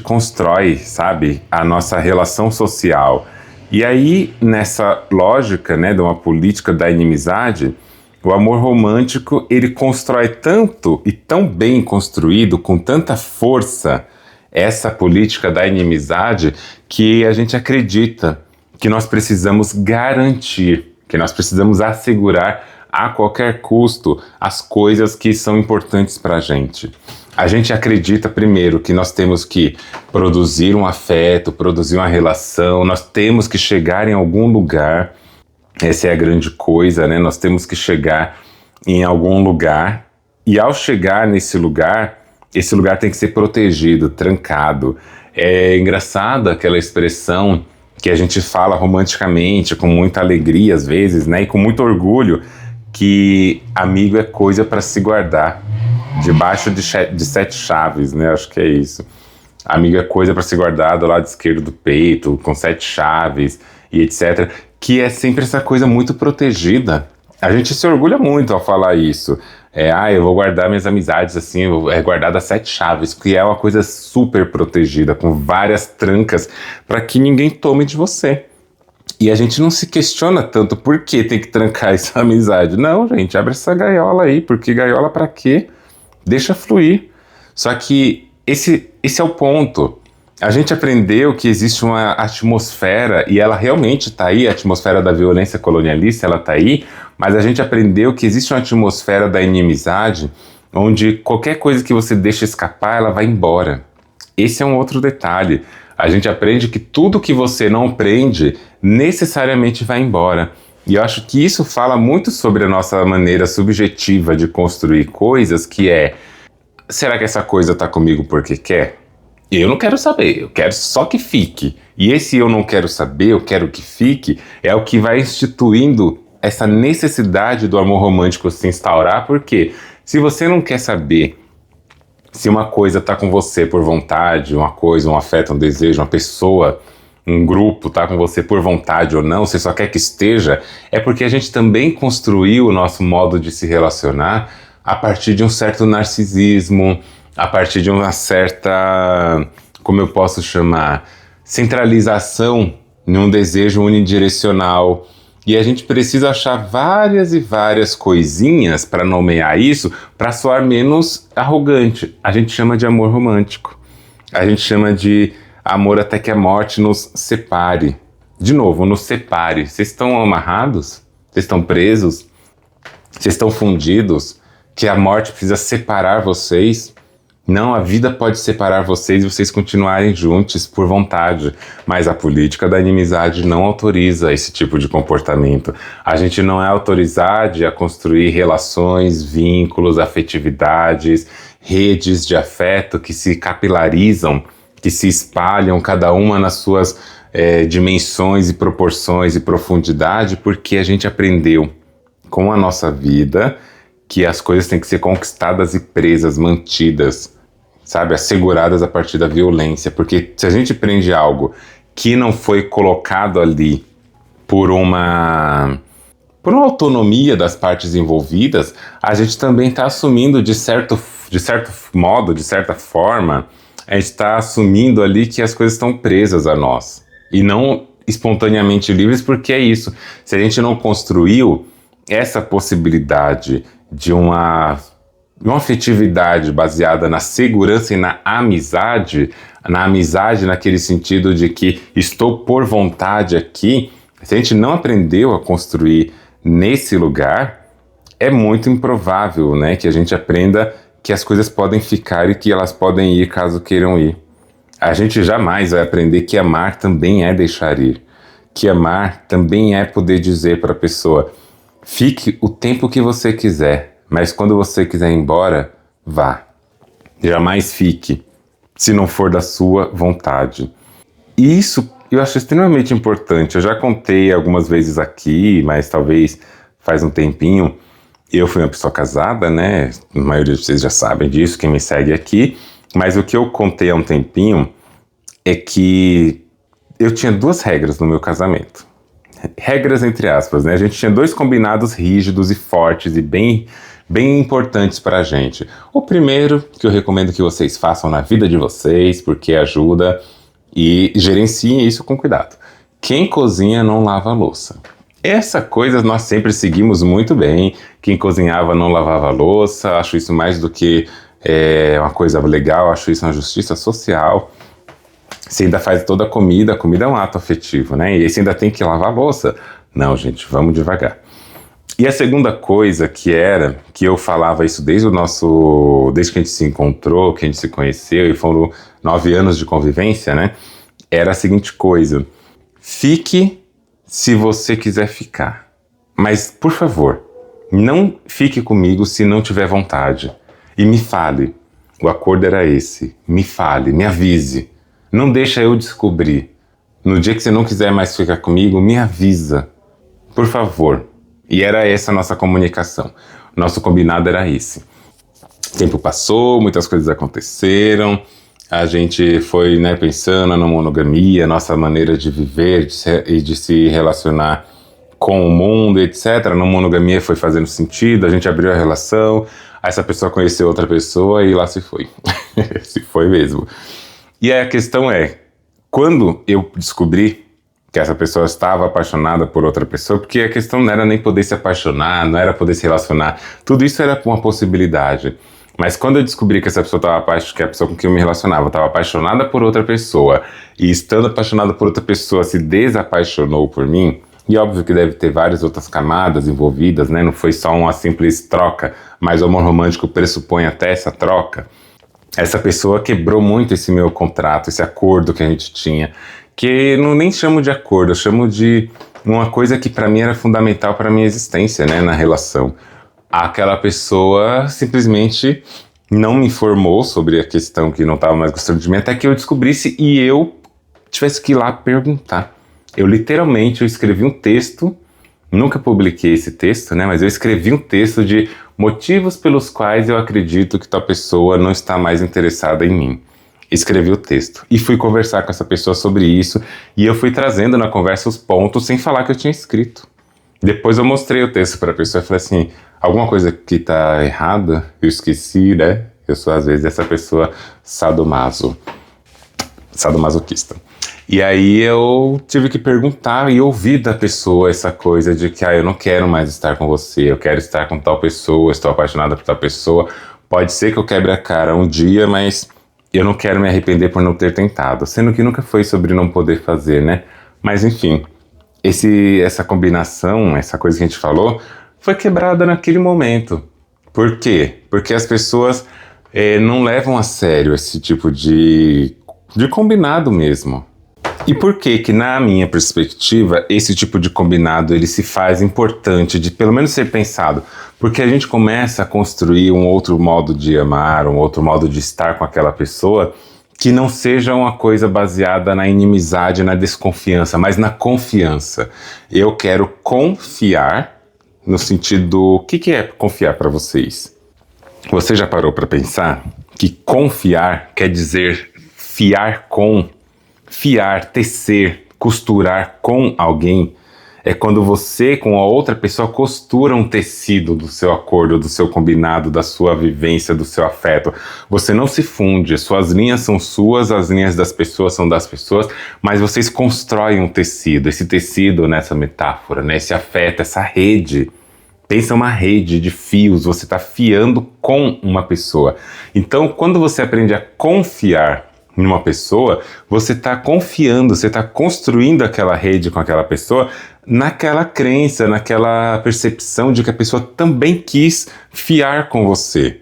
constrói, sabe, a nossa relação social. E aí, nessa lógica, né, de uma política da inimizade, o amor romântico, ele constrói tanto e tão bem construído, com tanta força, essa política da inimizade, que a gente acredita que nós precisamos garantir, que nós precisamos assegurar a qualquer custo as coisas que são importantes para a gente. A gente acredita, primeiro, que nós temos que produzir um afeto, produzir uma relação, nós temos que chegar em algum lugar. Essa é a grande coisa, né? Nós temos que chegar em algum lugar, e ao chegar nesse lugar, esse lugar tem que ser protegido, trancado. É engraçada aquela expressão que a gente fala romanticamente, com muita alegria às vezes, né? E com muito orgulho, que amigo é coisa para se guardar debaixo de 7 chaves, né? Acho que é isso. Amigo é coisa para se guardar do lado esquerdo do peito, com 7 chaves e etc. Que é sempre essa coisa muito protegida. A gente se orgulha muito ao falar isso. Eu vou guardar minhas amizades assim, guardar das 7 chaves, que é uma coisa super protegida, com várias trancas, para que ninguém tome de você. E a gente não se questiona tanto por que tem que trancar essa amizade. Não, gente, abre essa gaiola aí, porque gaiola para quê? Deixa fluir. Só que esse é o ponto. A gente aprendeu que existe uma atmosfera, e ela realmente está aí, a atmosfera da violência colonialista, ela está aí, mas a gente aprendeu que existe uma atmosfera da inimizade, onde qualquer coisa que você deixa escapar, ela vai embora. Esse é um outro detalhe. A gente aprende que tudo que você não prende, necessariamente vai embora. E eu acho que isso fala muito sobre a nossa maneira subjetiva de construir coisas, que é, será que essa coisa está comigo porque quer? Eu não quero saber, eu quero só que fique. E esse eu não quero saber, eu quero que fique, é o que vai instituindo essa necessidade do amor romântico se instaurar, porque se você não quer saber se uma coisa está com você por vontade, uma coisa, um afeto, um desejo, uma pessoa, um grupo está com você por vontade ou não, você só quer que esteja, é porque a gente também construiu o nosso modo de se relacionar a partir de um certo narcisismo, a partir de uma certa, como eu posso chamar, centralização num desejo unidirecional. E a gente precisa achar várias e várias coisinhas para nomear isso, para soar menos arrogante. A gente chama de amor romântico. A gente chama de amor até que a morte nos separe. De novo, nos separe. Vocês estão amarrados? Vocês estão presos? Vocês estão fundidos? Que a morte precisa separar vocês? Não, a vida pode separar vocês e vocês continuarem juntos por vontade, mas a política da inimizade não autoriza esse tipo de comportamento. A gente não é autorizado a construir relações, vínculos, afetividades, redes de afeto que se capilarizam, que se espalham, cada uma nas suas dimensões e proporções e profundidade, porque a gente aprendeu com a nossa vida que as coisas têm que ser conquistadas e presas, mantidas, sabe, asseguradas a partir da violência, porque se a gente prende algo que não foi colocado ali por uma autonomia das partes envolvidas, a gente também está assumindo de certo modo, de certa forma, a gente está assumindo ali que as coisas estão presas a nós, e não espontaneamente livres, porque é isso, se a gente não construiu essa possibilidade de uma afetividade baseada na segurança e na amizade naquele sentido de que estou por vontade aqui, se a gente não aprendeu a construir nesse lugar, é muito improvável, né, que a gente aprenda que as coisas podem ficar e que elas podem ir caso queiram ir. A gente jamais vai aprender que amar também é deixar ir, que amar também é poder dizer para a pessoa: fique o tempo que você quiser, mas quando você quiser ir embora, vá. Jamais fique, se não for da sua vontade. E isso eu acho extremamente importante. Eu já contei algumas vezes aqui, mas talvez faz um tempinho. Eu fui uma pessoa casada, né? A maioria de vocês já sabem disso, quem me segue aqui. Mas o que eu contei há um tempinho é que eu tinha 2 regras no meu casamento. Regras entre aspas, né? A gente tinha 2 combinados rígidos e fortes e bem bem importantes para a gente. O primeiro que eu recomendo que vocês façam na vida de vocês, porque ajuda, e gerenciem isso com cuidado. Quem cozinha não lava a louça. Essa coisa nós sempre seguimos muito bem. Quem cozinhava não lavava a louça. Acho isso mais do que uma coisa legal, acho isso uma justiça social. Você ainda faz toda a comida é um ato afetivo, né? E aí você ainda tem que lavar a louça. Não, gente, vamos devagar. E a segunda coisa que eu falava isso desde que a gente se encontrou, que a gente se conheceu, e foram 9 anos de convivência, né? Era a seguinte coisa: fique se você quiser ficar. Mas, por favor, não fique comigo se não tiver vontade. E me fale. O acordo era esse. Me fale, me avise. Não deixa eu descobrir. No dia que você não quiser mais ficar comigo, me avisa. Por favor. E era essa a nossa comunicação. Nosso combinado era esse. O tempo passou, muitas coisas aconteceram. A gente foi, né, pensando na monogamia, nossa maneira de viver e de se relacionar com o mundo, etc. Na monogamia foi fazendo sentido, a gente abriu a relação, essa pessoa conheceu outra pessoa e lá se foi. Se foi mesmo. E aí a questão é, quando eu descobri que essa pessoa estava apaixonada por outra pessoa, porque a questão não era nem poder se apaixonar, não era poder se relacionar, tudo isso era uma possibilidade. Mas quando eu descobri que essa pessoa que a pessoa com quem eu me relacionava estava apaixonada por outra pessoa, e estando apaixonada por outra pessoa se desapaixonou por mim, e óbvio que deve ter várias outras camadas envolvidas, né? Não foi só uma simples troca, mas o amor romântico pressupõe até essa troca. Essa pessoa quebrou muito esse meu contrato, esse acordo que a gente tinha, que eu não nem chamo de acordo, eu chamo de uma coisa que para mim era fundamental para minha existência, né, na relação. Aquela pessoa simplesmente não me informou sobre a questão que não estava mais gostando de mim, até que eu descobrisse e eu tivesse que ir lá perguntar. Eu escrevi um texto, nunca publiquei esse texto, né, mas eu escrevi um texto de motivos pelos quais eu acredito que tal pessoa não está mais interessada em mim. Escrevi o texto e fui conversar com essa pessoa sobre isso, e eu fui trazendo na conversa os pontos sem falar que eu tinha escrito. Depois eu mostrei o texto para a pessoa e falei assim, alguma coisa que tá errada, eu esqueci, né? Eu sou às vezes essa pessoa sadomasoquista. E aí eu tive que perguntar e ouvir da pessoa essa coisa de que eu não quero mais estar com você, eu quero estar com tal pessoa, estou apaixonada por tal pessoa. Pode ser que eu quebre a cara um dia, mas eu não quero me arrepender por não ter tentado. Sendo que nunca foi sobre não poder fazer, né? Mas enfim, essa combinação, essa coisa que a gente falou, foi quebrada naquele momento. Por quê? Porque as pessoas não levam a sério esse tipo de combinado mesmo. E por que na minha perspectiva, esse tipo de combinado ele se faz importante de pelo menos ser pensado? Porque a gente começa a construir um outro modo de amar, um outro modo de estar com aquela pessoa que não seja uma coisa baseada na inimizade, na desconfiança, mas na confiança. Eu quero confiar no sentido... O que é confiar para vocês? Você já parou para pensar que confiar quer dizer fiar com... Fiar, tecer, costurar com alguém é quando você com a outra pessoa costura um tecido do seu acordo, do seu combinado, da sua vivência, do seu afeto. Você não se funde, suas linhas são suas, as linhas das pessoas são das pessoas, mas vocês constroem um tecido, esse tecido nessa metáfora, né? Esse afeto, essa rede. Pensa uma rede de fios, você está fiando com uma pessoa. Então, quando você aprende a confiar numa pessoa, você está confiando, você está construindo aquela rede com aquela pessoa naquela crença, naquela percepção de que a pessoa também quis fiar com você.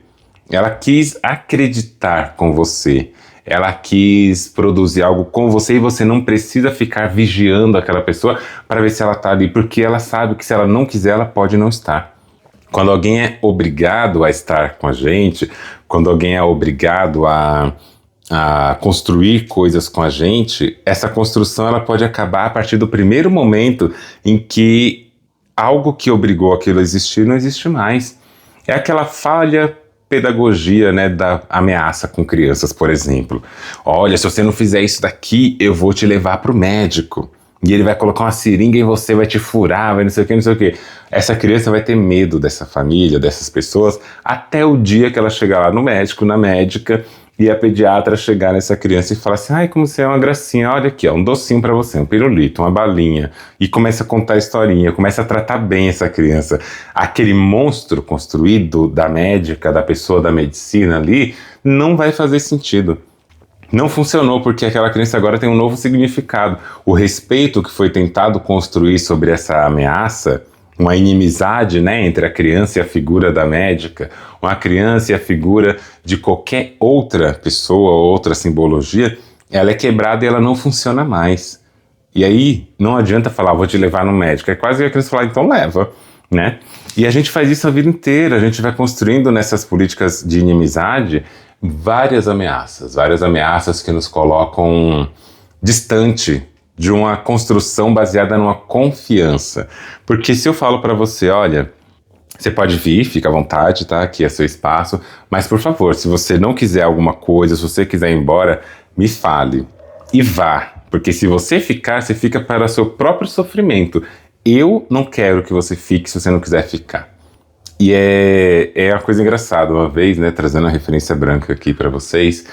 Ela quis acreditar com você. Ela quis produzir algo com você e você não precisa ficar vigiando aquela pessoa para ver se ela está ali, porque ela sabe que se ela não quiser, ela pode não estar. Quando alguém é obrigado a estar com a gente, quando alguém é obrigado a construir coisas com a gente, essa construção ela pode acabar a partir do primeiro momento em que algo que obrigou aquilo a existir não existe mais. É aquela falha pedagogia, né, da ameaça com crianças, por exemplo. Olha, se você não fizer isso daqui, eu vou te levar para o médico. e ele vai colocar uma seringa em você, vai te furar, vai não sei o que, não sei o que. Essa criança vai ter medo dessa família, dessas pessoas, até o dia que ela chegar lá no médico, na médica, e a pediatra chegar nessa criança e falar assim, ai, como você é uma gracinha, olha aqui, ó, um docinho pra você, um pirulito, uma balinha, e começa a contar a historinha, começa a tratar bem essa criança. Aquele monstro construído da médica, da pessoa da medicina ali, não vai fazer sentido. Não funcionou porque aquela criança agora tem um novo significado. O respeito que foi tentado construir sobre essa ameaça, uma inimizade, né, entre a criança e a figura da médica, uma criança e a figura de qualquer outra pessoa, outra simbologia, ela é quebrada e ela não funciona mais. E aí não adianta falar, vou te levar no médico. É quase a criança falar, então leva, né? E a gente faz isso a vida inteira, a gente vai construindo nessas políticas de inimizade várias ameaças que nos colocam distante de uma construção baseada numa confiança. Porque se eu falo para você, olha, você pode vir, fica à vontade, tá? Aqui é seu espaço, mas por favor, se você não quiser alguma coisa, se você quiser ir embora, me fale e vá. Porque se você ficar, você fica para seu próprio sofrimento. Eu não quero que você fique se você não quiser ficar. E é uma coisa engraçada, uma vez, né, trazendo a referência branca aqui para vocês,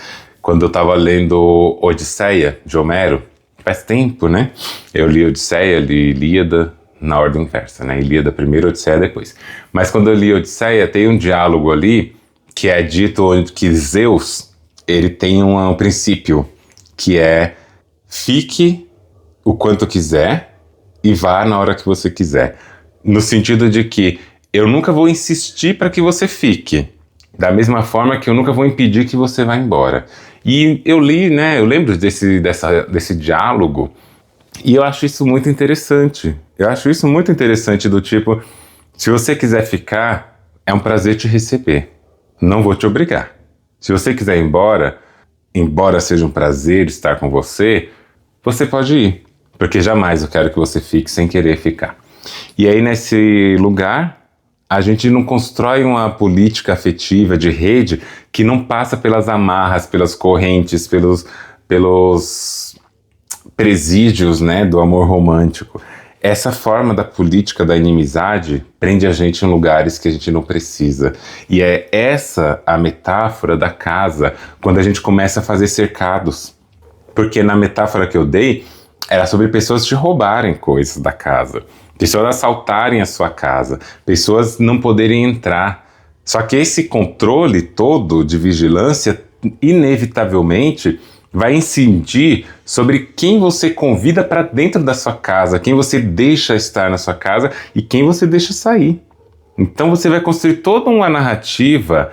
quando eu tava lendo Odisseia, de Homero, faz tempo, né? Eu li Odisseia, li Ilíada, na ordem inversa, né? Ilíada primeiro, Odisseia depois. Mas quando eu li Odisseia, tem um diálogo ali que é dito onde que Zeus, ele tem um princípio, que é fique o quanto quiser e vá na hora que você quiser. No sentido de que eu nunca vou insistir para que você fique, da mesma forma que eu nunca vou impedir que você vá embora. E eu li, né, eu lembro desse diálogo, e eu acho isso muito interessante. Eu acho isso muito interessante do tipo, se você quiser ficar, é um prazer te receber. Não vou te obrigar. Se você quiser ir embora, embora seja um prazer estar com você, você pode ir. Porque jamais eu quero que você fique sem querer ficar. E aí nesse lugar, a gente não constrói uma política afetiva de rede que não passa pelas amarras, pelas correntes, pelos presídios, né, do amor romântico. Essa forma da política da inimizade prende a gente em lugares que a gente não precisa. E é essa a metáfora da casa, quando a gente começa a fazer cercados. Porque na metáfora que eu dei, era sobre pessoas te roubarem coisas da casa, pessoas assaltarem a sua casa, pessoas não poderem entrar. Só que esse controle todo de vigilância, inevitavelmente, vai incidir sobre quem você convida para dentro da sua casa, quem você deixa estar na sua casa e quem você deixa sair. Então você vai construir toda uma narrativa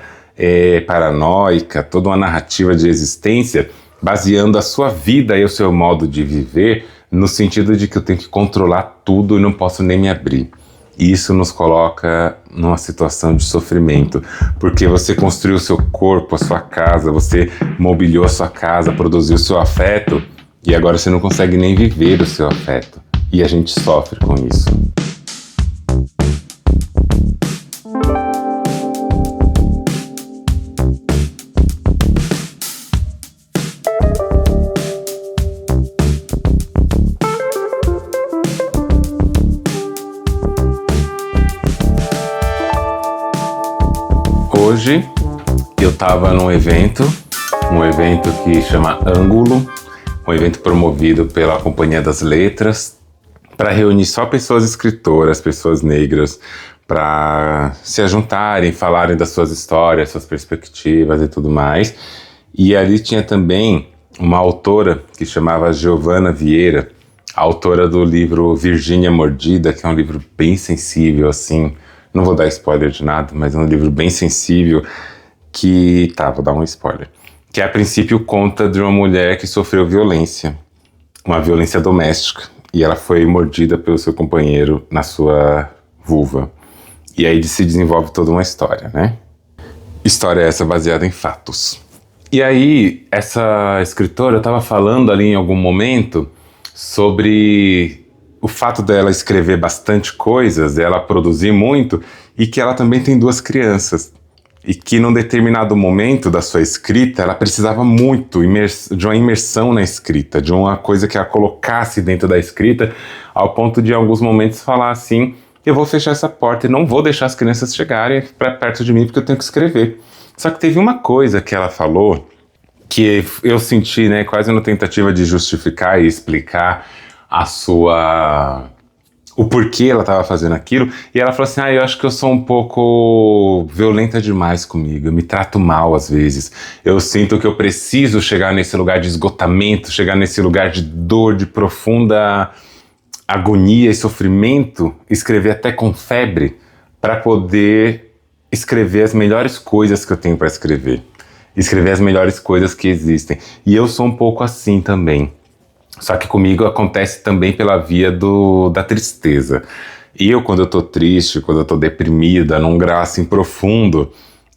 paranoica, toda uma narrativa de existência, baseando a sua vida e o seu modo de viver no sentido de que eu tenho que controlar tudo e não posso nem me abrir. E isso nos coloca numa situação de sofrimento, porque você construiu o seu corpo, a sua casa, você mobiliou a sua casa, produziu o seu afeto, e agora você não consegue nem viver o seu afeto. E a gente sofre com isso. Hoje eu estava num evento que chama Ângulo, um evento promovido pela Companhia das Letras, para reunir só pessoas escritoras, pessoas negras, para se ajuntarem, falarem das suas histórias, suas perspectivas e tudo mais. E ali tinha também uma autora que chamava Giovana Vieira, autora do livro Virgínia Mordida, que é um livro bem sensível, assim. Não vou dar spoiler de nada, mas é um livro bem sensível que... Tá, vou dar um spoiler. Que a princípio conta de uma mulher que sofreu violência, uma violência doméstica, e ela foi mordida pelo seu companheiro na sua vulva. E aí se desenvolve toda uma história, né? História essa baseada em fatos. E aí, essa escritora estava falando ali em algum momento sobre o fato dela escrever bastante coisas, dela produzir muito, e que ela também tem 2 crianças. e que num determinado momento da sua escrita ela precisava muito de uma imersão na escrita, de uma coisa que ela colocasse dentro da escrita, ao ponto de em alguns momentos falar assim: eu vou fechar essa porta e não vou deixar as crianças chegarem para perto de mim porque eu tenho que escrever. Só que teve uma coisa que ela falou que eu senti, né, quase uma tentativa de justificar e explicar o porquê ela estava fazendo aquilo, e ela falou assim: eu acho que eu sou um pouco violenta demais comigo, eu me trato mal às vezes, eu sinto que eu preciso chegar nesse lugar de esgotamento, chegar nesse lugar de dor, de profunda agonia e sofrimento, escrever até com febre, para poder escrever as melhores coisas que eu tenho para escrever as melhores coisas que existem. E eu sou um pouco assim também. Só que comigo acontece também pela via da tristeza. E eu, quando eu tô triste, quando eu tô deprimida, num grau assim profundo,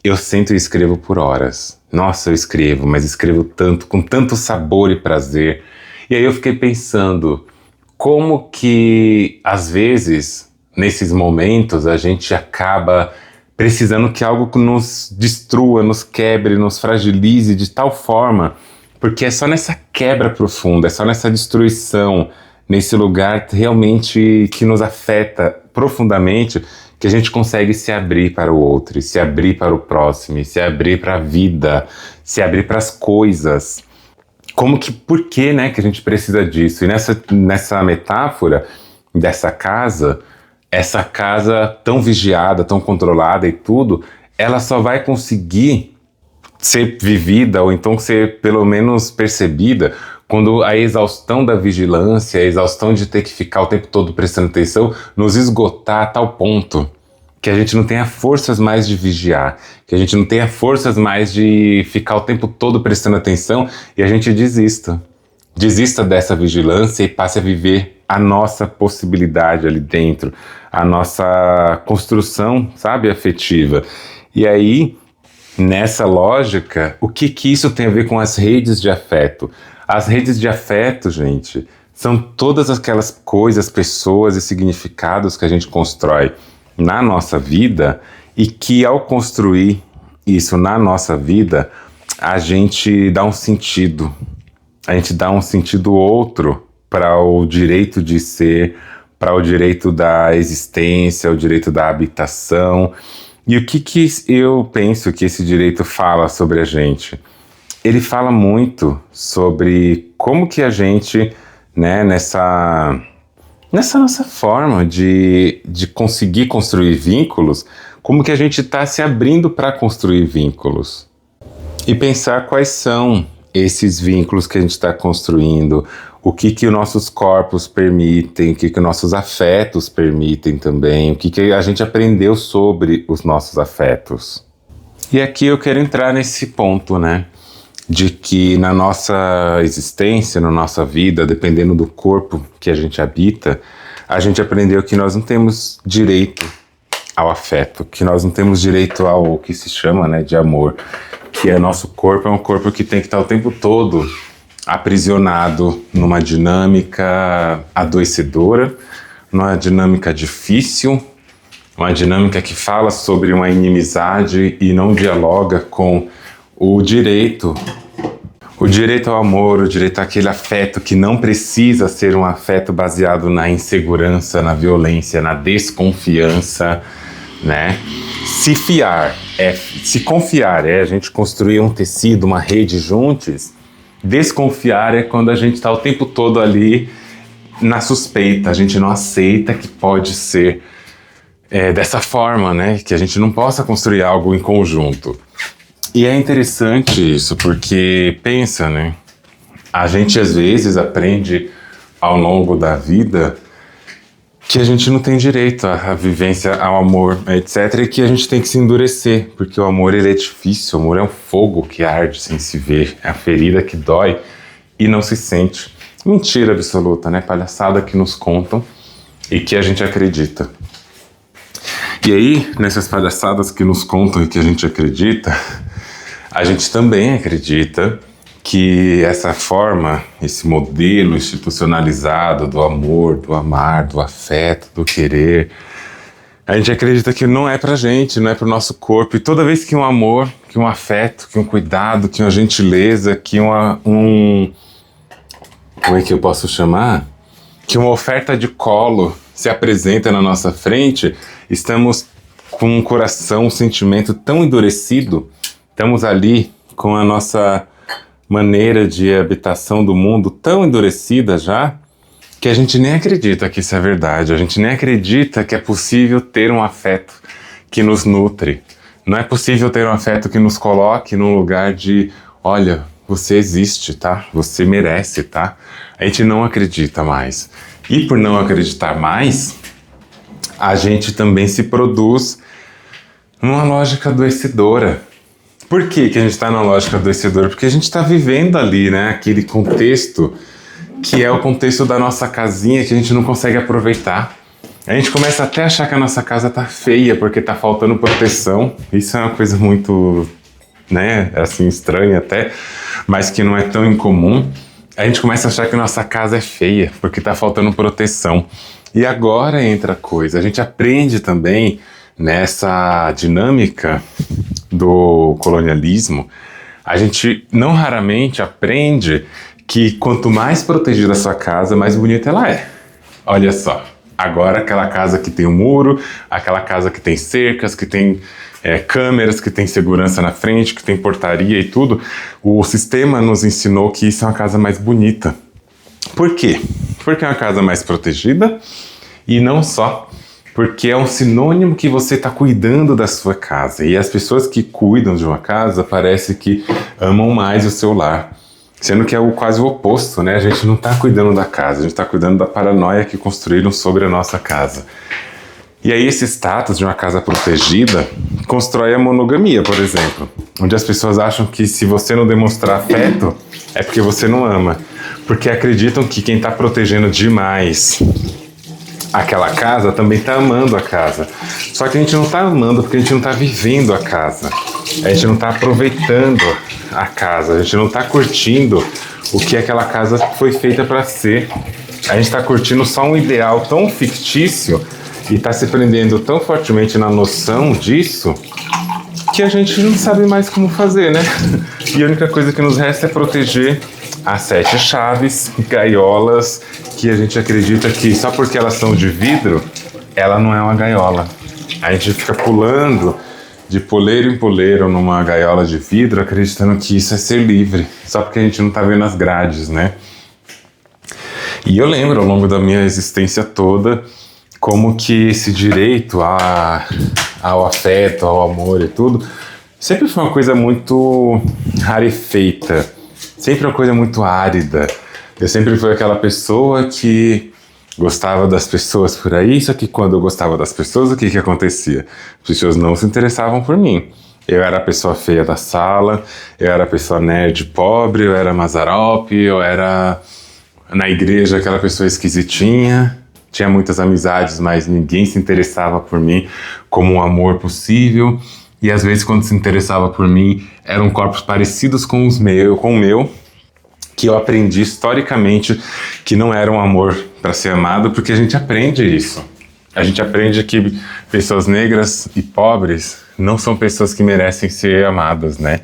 eu sento e escrevo por horas. Nossa, eu escrevo, mas escrevo tanto, com tanto sabor e prazer. E aí eu fiquei pensando, como que, às vezes, nesses momentos, a gente acaba precisando que algo nos destrua, nos quebre, nos fragilize de tal forma, porque é só nessa quebra profunda, é só nessa destruição, nesse lugar realmente que nos afeta profundamente, que a gente consegue se abrir para o outro, se abrir para o próximo, se abrir para a vida, se abrir para as coisas. Por que, né, que a gente precisa disso? E nessa metáfora dessa casa, essa casa tão vigiada, tão controlada e tudo, ela só vai conseguir ser vivida, ou então ser pelo menos percebida, quando a exaustão da vigilância, a exaustão de ter que ficar o tempo todo prestando atenção, nos esgotar a tal ponto que a gente não tenha forças mais de vigiar, que a gente não tenha forças mais de ficar o tempo todo prestando atenção, e a gente desista. Desista dessa vigilância e passe a viver a nossa possibilidade ali dentro, a nossa construção, sabe, afetiva. E aí, nessa lógica, o que isso tem a ver com as redes de afeto? As redes de afeto, gente, são todas aquelas coisas, pessoas e significados que a gente constrói na nossa vida, e que ao construir isso na nossa vida, a gente dá um sentido. A gente dá um sentido outro para o direito de ser, para o direito da existência, o direito da habitação. E o que eu penso que esse direito fala sobre a gente? Ele fala muito sobre como que a gente, né, nessa nossa forma de conseguir construir vínculos, como que a gente está se abrindo para construir vínculos. E pensar quais são esses vínculos que a gente está construindo, o que os nossos corpos permitem, o que os nossos afetos permitem também, o que a gente aprendeu sobre os nossos afetos. E aqui eu quero entrar nesse ponto, né, de que na nossa existência, na nossa vida, dependendo do corpo que a gente habita, a gente aprendeu que nós não temos direito ao afeto, que nós não temos direito ao que se chama, né, de amor, que nosso corpo é um corpo que tem que estar o tempo todo aprisionado numa dinâmica adoecedora, numa dinâmica difícil, uma dinâmica que fala sobre uma inimizade e não dialoga com o direito ao amor, o direito àquele afeto que não precisa ser um afeto baseado na insegurança, na violência, na desconfiança, né? Se confiar é a gente construir um tecido, uma rede juntos. Desconfiar é quando a gente está o tempo todo ali na suspeita, a gente não aceita que pode ser dessa forma, né? Que a gente não possa construir algo em conjunto. E é interessante isso, porque pensa, né? A gente às vezes aprende ao longo da vida que a gente não tem direito à vivência, ao amor, etc. E que a gente tem que se endurecer, porque o amor ele é difícil, o amor é um fogo que arde sem se ver, é a ferida que dói e não se sente. Mentira absoluta, né? Palhaçada que nos contam e que a gente acredita. E aí, nessas palhaçadas que nos contam e que a gente acredita, a gente também acredita que essa forma, esse modelo institucionalizado do amor, do amar, do afeto, do querer, A gente acredita que não é pra gente, não é pro nosso corpo. E toda vez que um amor, que um afeto, que um cuidado, que uma gentileza, que como é que eu posso chamar? Que uma oferta de colo se apresenta na nossa frente, estamos com um coração, um sentimento tão endurecido, estamos ali com a nossa maneira de habitação do mundo tão endurecida já, que a gente nem acredita que isso é verdade, a gente nem acredita que é possível ter um afeto que nos nutre. Não é possível ter um afeto que nos coloque num lugar de, olha, você existe, tá? Você merece, tá? A gente não acredita mais. E por não acreditar mais, a gente também se produz numa lógica adoecedora. Por que que a gente está numa lógica adoecedora? Porque a gente está vivendo ali, né? Aquele contexto que é o contexto da nossa casinha que a gente não consegue aproveitar. A gente começa até a achar que a nossa casa tá feia porque tá faltando proteção. Isso é uma coisa muito, né, assim, estranha até, mas que não é tão incomum. A gente começa a achar que nossa casa é feia porque tá faltando proteção. E agora entra a coisa, a gente aprende também nessa dinâmica do colonialismo, a gente não raramente aprende que quanto mais protegida a sua casa, mais bonita ela é. Olha só, agora aquela casa que tem um muro, aquela casa que tem cercas, que tem câmeras, que tem segurança na frente, que tem portaria e tudo, o sistema nos ensinou que isso é uma casa mais bonita. Por quê? Porque é uma casa mais protegida e não só, porque é um sinônimo que você está cuidando da sua casa. E as pessoas que cuidam de uma casa parece que amam mais o seu lar. Sendo que é quase o oposto, né? A gente não está cuidando da casa, a gente está cuidando da paranoia que construíram sobre a nossa casa. E aí esse status de uma casa protegida constrói a monogamia, por exemplo. Onde as pessoas acham que se você não demonstrar afeto, é porque você não ama. Porque acreditam que quem está protegendo demais aquela casa também está amando a casa. Só que a gente não está amando porque a gente não está vivendo a casa. A gente não está aproveitando a casa. A gente não está curtindo o que aquela casa foi feita para ser. A gente está curtindo só um ideal tão fictício e está se prendendo tão fortemente na noção disso que a gente não sabe mais como fazer, né? E a única coisa que nos resta é proteger as 7 chaves, gaiolas, que a gente acredita que só porque elas são de vidro, ela não é uma gaiola. A gente fica pulando de poleiro em poleiro numa gaiola de vidro, acreditando que isso é ser livre, só porque a gente não tá vendo as grades, né? E eu lembro ao longo da minha existência toda como que esse direito ao afeto, ao amor e tudo, sempre foi uma coisa muito rarefeita, sempre uma coisa muito árida. Eu sempre fui aquela pessoa que gostava das pessoas por aí, só que quando eu gostava das pessoas, o que que acontecia? As pessoas não se interessavam por mim. Eu era a pessoa feia da sala, eu era a pessoa nerd pobre, eu era Mazarope, eu era na igreja aquela pessoa esquisitinha. Tinha muitas amizades, mas ninguém se interessava por mim como um amor possível. E às vezes quando se interessava por mim, eram corpos parecidos com o meu, que eu aprendi historicamente que não era um amor para ser amado, porque a gente aprende isso. A gente aprende que pessoas negras e pobres não são pessoas que merecem ser amadas, né?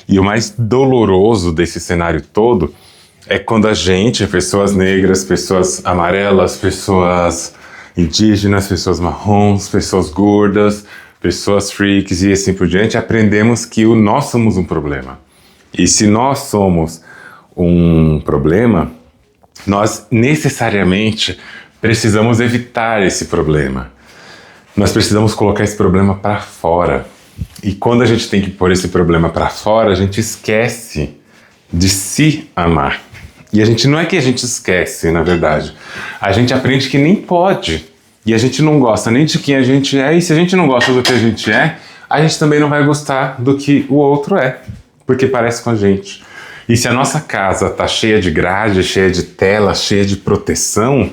E o mais doloroso desse cenário todo é quando a gente, pessoas negras, pessoas amarelas, pessoas indígenas, pessoas marrons, pessoas gordas, pessoas freaks e assim por diante, aprendemos que nós somos um problema. E se nós somos um problema, nós necessariamente precisamos evitar esse problema. Nós precisamos colocar esse problema para fora. E quando a gente tem que pôr esse problema para fora, a gente esquece de se amar. E a gente não é que a gente esquece, na verdade. A gente aprende que nem pode. E a gente não gosta nem de quem a gente é. E se a gente não gosta do que a gente também não vai gostar do que o outro é. Porque parece com a gente. E se a nossa casa tá cheia de grade, cheia de tela, cheia de proteção,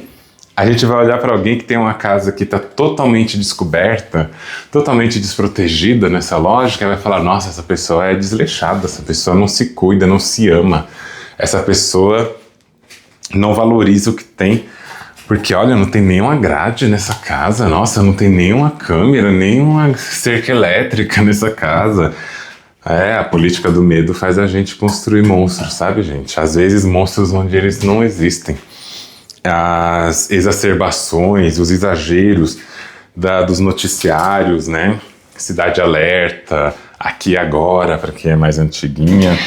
a gente vai olhar para alguém que tem uma casa que está totalmente descoberta, totalmente desprotegida nessa lógica, e vai falar, nossa, essa pessoa é desleixada, essa pessoa não se cuida, não se ama, essa pessoa não valoriza o que tem, Porque, olha, não tem nenhuma grade nessa casa, nossa, não tem nenhuma câmera, nenhuma cerca elétrica nessa casa. A política do medo faz a gente construir monstros, sabe, gente? Às vezes monstros onde eles não existem. As exacerbações, os exageros dos noticiários, né? Cidade Alerta, Aqui e Agora, para quem é mais antiguinha.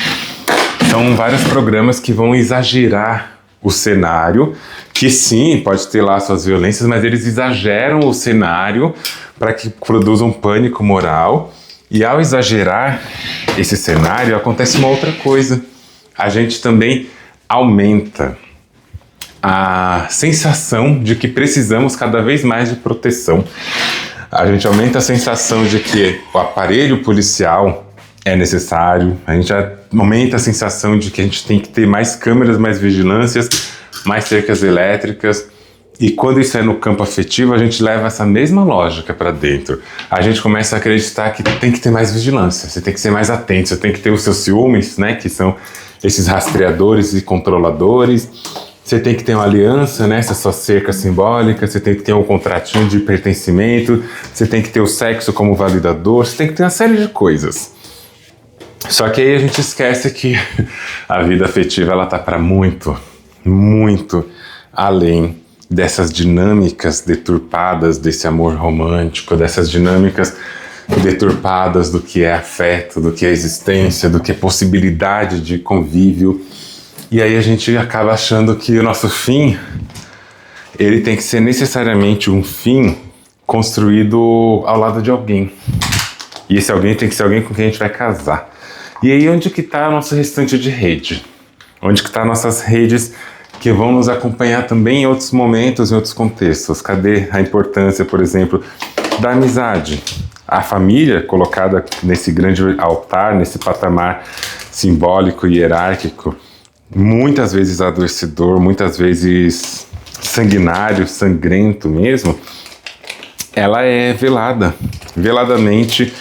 São vários programas que vão exagerar o cenário, que sim, pode ter lá suas violências, mas eles exageram o cenário para que produzam pânico moral. E ao exagerar esse cenário, acontece uma outra coisa. A gente também aumenta a sensação de que precisamos cada vez mais de proteção. A gente aumenta a sensação de que o aparelho policial é necessário, a gente aumenta a sensação de que a gente tem que ter mais câmeras, mais vigilâncias, mais cercas elétricas. E quando isso é no campo afetivo, a gente leva essa mesma lógica para dentro. A gente começa a acreditar que tem que ter mais vigilância, você tem que ser mais atento, você tem que ter os seus ciúmes, né, que são esses rastreadores e controladores. Você tem que ter uma aliança, né, essa sua cerca simbólica, você tem que ter um contratinho de pertencimento, você tem que ter o sexo como validador, você tem que ter uma série de coisas. Só que aí a gente esquece que a vida afetiva ela tá para muito, muito além dessas dinâmicas deturpadas desse amor romântico, dessas dinâmicas deturpadas do que é afeto, do que é existência, do que é possibilidade de convívio. E aí a gente acaba achando que o nosso fim, ele tem que ser necessariamente um fim construído ao lado de alguém. E esse alguém tem que ser alguém com quem a gente vai casar. E aí onde que está o nosso restante de rede? Onde que está nossas redes que vão nos acompanhar também em outros momentos, em outros contextos? Cadê a importância, por exemplo, da amizade? A família colocada nesse grande altar, nesse patamar simbólico e hierárquico, muitas vezes adoecedor, muitas vezes sanguinário, sangrento mesmo, ela é veladamente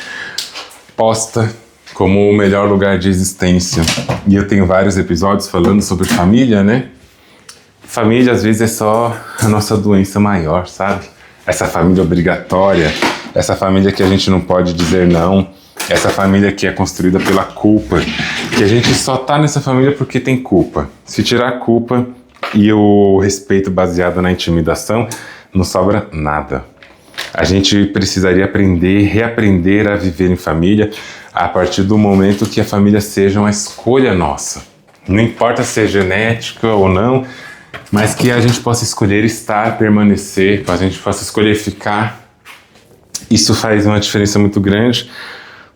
posta como o melhor lugar de existência. E eu tenho vários episódios falando sobre família, né? Família às vezes é só a nossa doença maior, sabe? Essa família obrigatória, essa família que a gente não pode dizer não, essa família que é construída pela culpa, que a gente só tá nessa família porque tem culpa. Se tirar a culpa e o respeito baseado na intimidação, não sobra nada. A gente precisaria reaprender a viver em família a partir do momento que a família seja uma escolha nossa. Não importa se é genética ou não, mas que a gente possa escolher estar, permanecer, que a gente possa escolher ficar. Isso faz uma diferença muito grande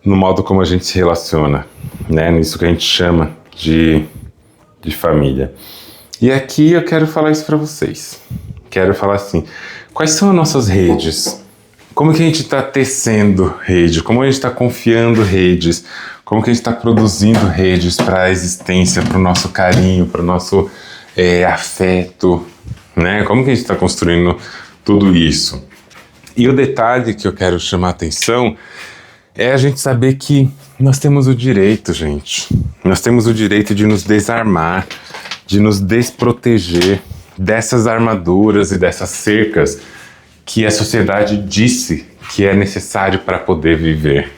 no modo como a gente se relaciona, né? Nisso que a gente chama de família. E aqui eu quero falar isso para vocês. Quero falar assim, quais são as nossas redes? Como que a gente está tecendo rede? Como a gente está confiando redes? Como que a gente está produzindo redes para a existência, para o nosso carinho, para o nosso afeto, né? Como que a gente está construindo tudo isso? E o detalhe que eu quero chamar a atenção é a gente saber que nós temos o direito, gente. Nós temos o direito de nos desarmar, de nos desproteger dessas armaduras e dessas cercas que a sociedade disse que é necessário para poder viver.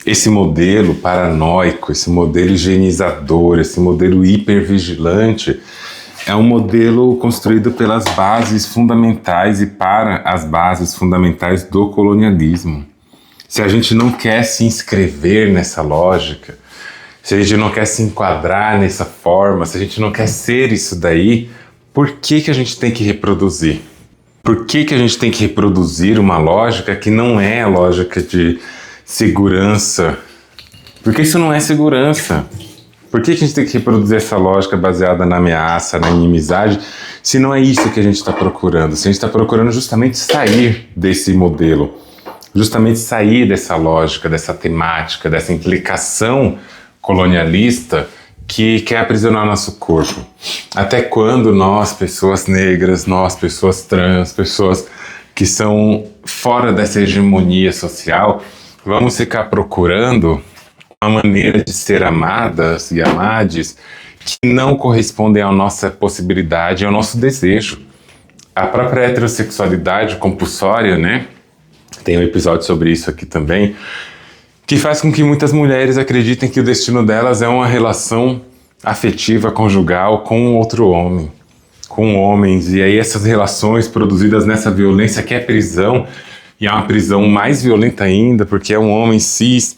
Esse modelo paranoico, esse modelo higienizador, esse modelo hipervigilante é um modelo construído pelas bases fundamentais e para as bases fundamentais do colonialismo. Se a gente não quer se inscrever nessa lógica, se a gente não quer se enquadrar nessa forma, se a gente não quer ser isso daí, por que a gente tem que reproduzir? Por que a gente tem que reproduzir uma lógica que não é a lógica de segurança? Porque isso não é segurança. Por que a gente tem que reproduzir essa lógica baseada na ameaça, na inimizade, se não é isso que a gente está procurando? Se a gente está procurando justamente sair desse modelo, justamente sair dessa lógica, dessa temática, dessa implicação colonialista que quer aprisionar nosso corpo. Até quando nós, pessoas negras, nós, pessoas trans, pessoas que são fora dessa hegemonia social, vamos ficar procurando uma maneira de ser amadas e amades que não correspondem à nossa possibilidade, ao nosso desejo. A própria heterossexualidade compulsória, né? Tem um episódio sobre isso aqui também, que faz com que muitas mulheres acreditem que o destino delas é uma relação afetiva, conjugal com outro homem, com homens. E aí essas relações produzidas nessa violência que é prisão, e é uma prisão mais violenta ainda, porque é um homem cis,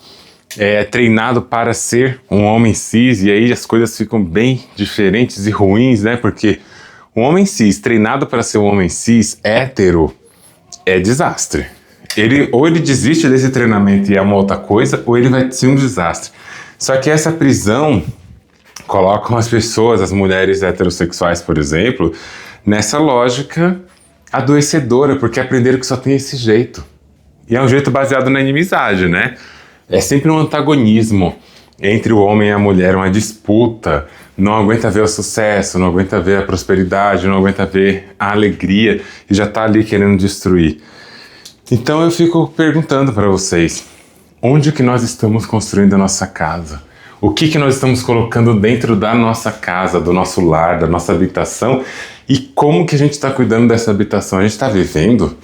treinado para ser um homem cis, e aí as coisas ficam bem diferentes e ruins, né? Porque um homem cis treinado para ser um homem cis hétero é desastre. Ou ele desiste desse treinamento e é uma outra coisa, ou ele vai ser um desastre. Só que essa prisão coloca as pessoas, as mulheres heterossexuais, por exemplo, nessa lógica adoecedora, porque aprenderam que só tem esse jeito. E é um jeito baseado na inimizade, né? É sempre um antagonismo entre o homem e a mulher, uma disputa. Não aguenta ver o sucesso, não aguenta ver a prosperidade, não aguenta ver a alegria e já tá ali querendo destruir. Então eu fico perguntando para vocês, onde que nós estamos construindo a nossa casa? O que nós estamos colocando dentro da nossa casa, do nosso lar, da nossa habitação? E como que a gente está cuidando dessa habitação? A gente está vivendo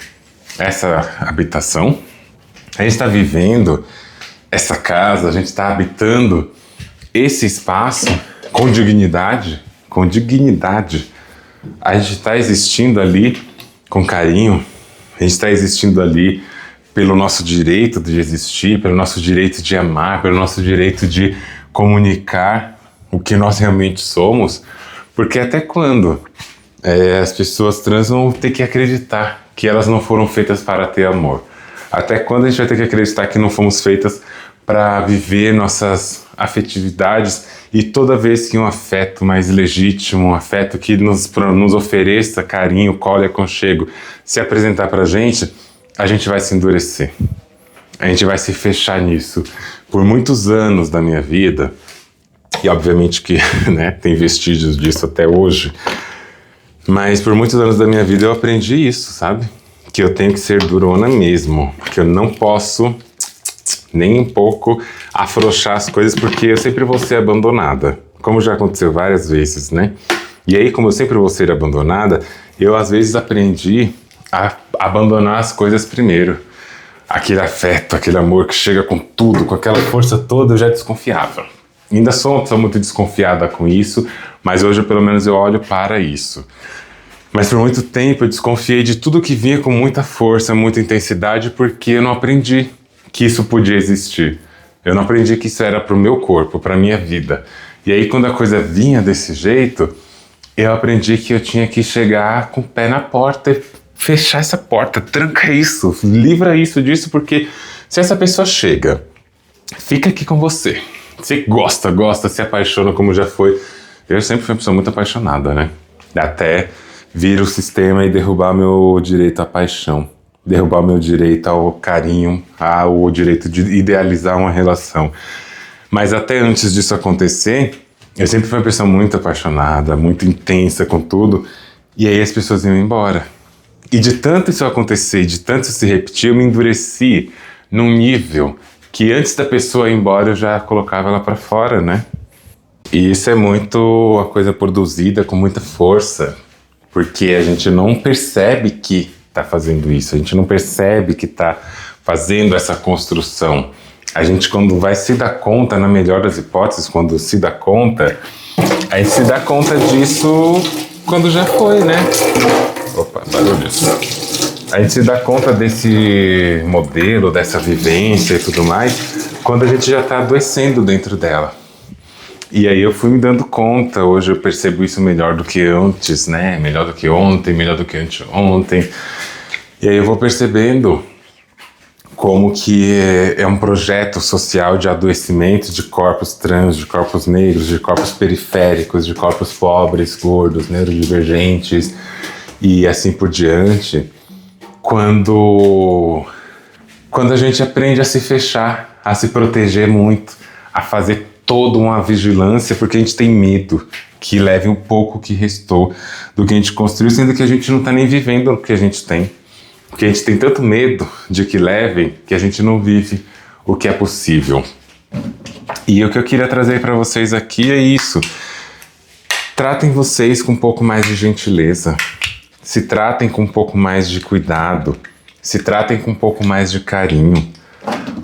essa habitação? A gente está vivendo essa casa? A gente está habitando esse espaço com dignidade? Com dignidade. A gente está existindo ali com carinho? A gente está existindo ali pelo nosso direito de existir, pelo nosso direito de amar, pelo nosso direito de comunicar o que nós realmente somos? Porque até quando as pessoas trans vão ter que acreditar que elas não foram feitas para ter amor? Até quando a gente vai ter que acreditar que não fomos feitas para viver nossas afetividades, e toda vez que um afeto mais legítimo, um afeto que nos ofereça carinho, colo e aconchego, se apresentar pra gente, a gente vai se endurecer. A gente vai se fechar nisso. Por muitos anos da minha vida, e obviamente que né, tem vestígios disso até hoje, mas por muitos anos da minha vida eu aprendi isso, sabe? Que eu tenho que ser durona mesmo, que eu não posso nem um pouco afrouxar as coisas, porque eu sempre vou ser abandonada, como já aconteceu várias vezes, né? E aí, como eu sempre vou ser abandonada, eu às vezes aprendi a abandonar as coisas primeiro. Aquele afeto, aquele amor que chega com tudo, com aquela força toda, eu já desconfiava. Ainda sou uma pessoa muito desconfiada com isso, mas hoje pelo menos eu olho para isso. Mas por muito tempo eu desconfiei de tudo que vinha com muita força, muita intensidade, porque eu não aprendi que isso podia existir. Eu não aprendi que isso era pro meu corpo, pra minha vida. E aí quando a coisa vinha desse jeito, eu aprendi que eu tinha que chegar com o pé na porta e fechar essa porta, tranca isso, livra isso disso, porque se essa pessoa chega, fica aqui com você, você gosta, se apaixona como já foi. Eu sempre fui uma pessoa muito apaixonada, né? Até vir o sistema e derrubar meu direito à paixão. Derrubar o meu direito ao carinho, ao direito de idealizar uma relação. Mas até antes disso acontecer, eu sempre fui uma pessoa muito apaixonada, muito intensa com tudo, e aí as pessoas iam embora. E de tanto isso acontecer, de tanto isso se repetir, eu me endureci num nível que antes da pessoa ir embora eu já colocava ela pra fora, né? E isso é muito uma coisa produzida com muita força, porque a gente não percebe que tá fazendo isso, a gente não percebe que tá fazendo essa construção. A gente, quando vai se dar conta, na melhor das hipóteses, quando se dá conta, a gente se dá conta disso quando já foi, né? Opa, barulho. A gente se dá conta desse modelo, dessa vivência e tudo mais, quando a gente já tá adoecendo dentro dela. E aí eu fui me dando conta, hoje eu percebo isso melhor do que antes, né? Melhor do que ontem, melhor do que anteontem. E aí eu vou percebendo como que é um projeto social de adoecimento de corpos trans, de corpos negros, de corpos periféricos, de corpos pobres, gordos, neurodivergentes e assim por diante. Quando a gente aprende a se fechar, a se proteger muito, a fazer toda uma vigilância, porque a gente tem medo que leve um pouco que restou do que a gente construiu, sendo que a gente não está nem vivendo o que a gente tem. Porque a gente tem tanto medo de que levem que a gente não vive o que é possível. E o que eu queria trazer para vocês aqui é isso. tratem vocês com um pouco mais de gentileza, se tratem com um pouco mais de cuidado, se tratem com um pouco mais de carinho.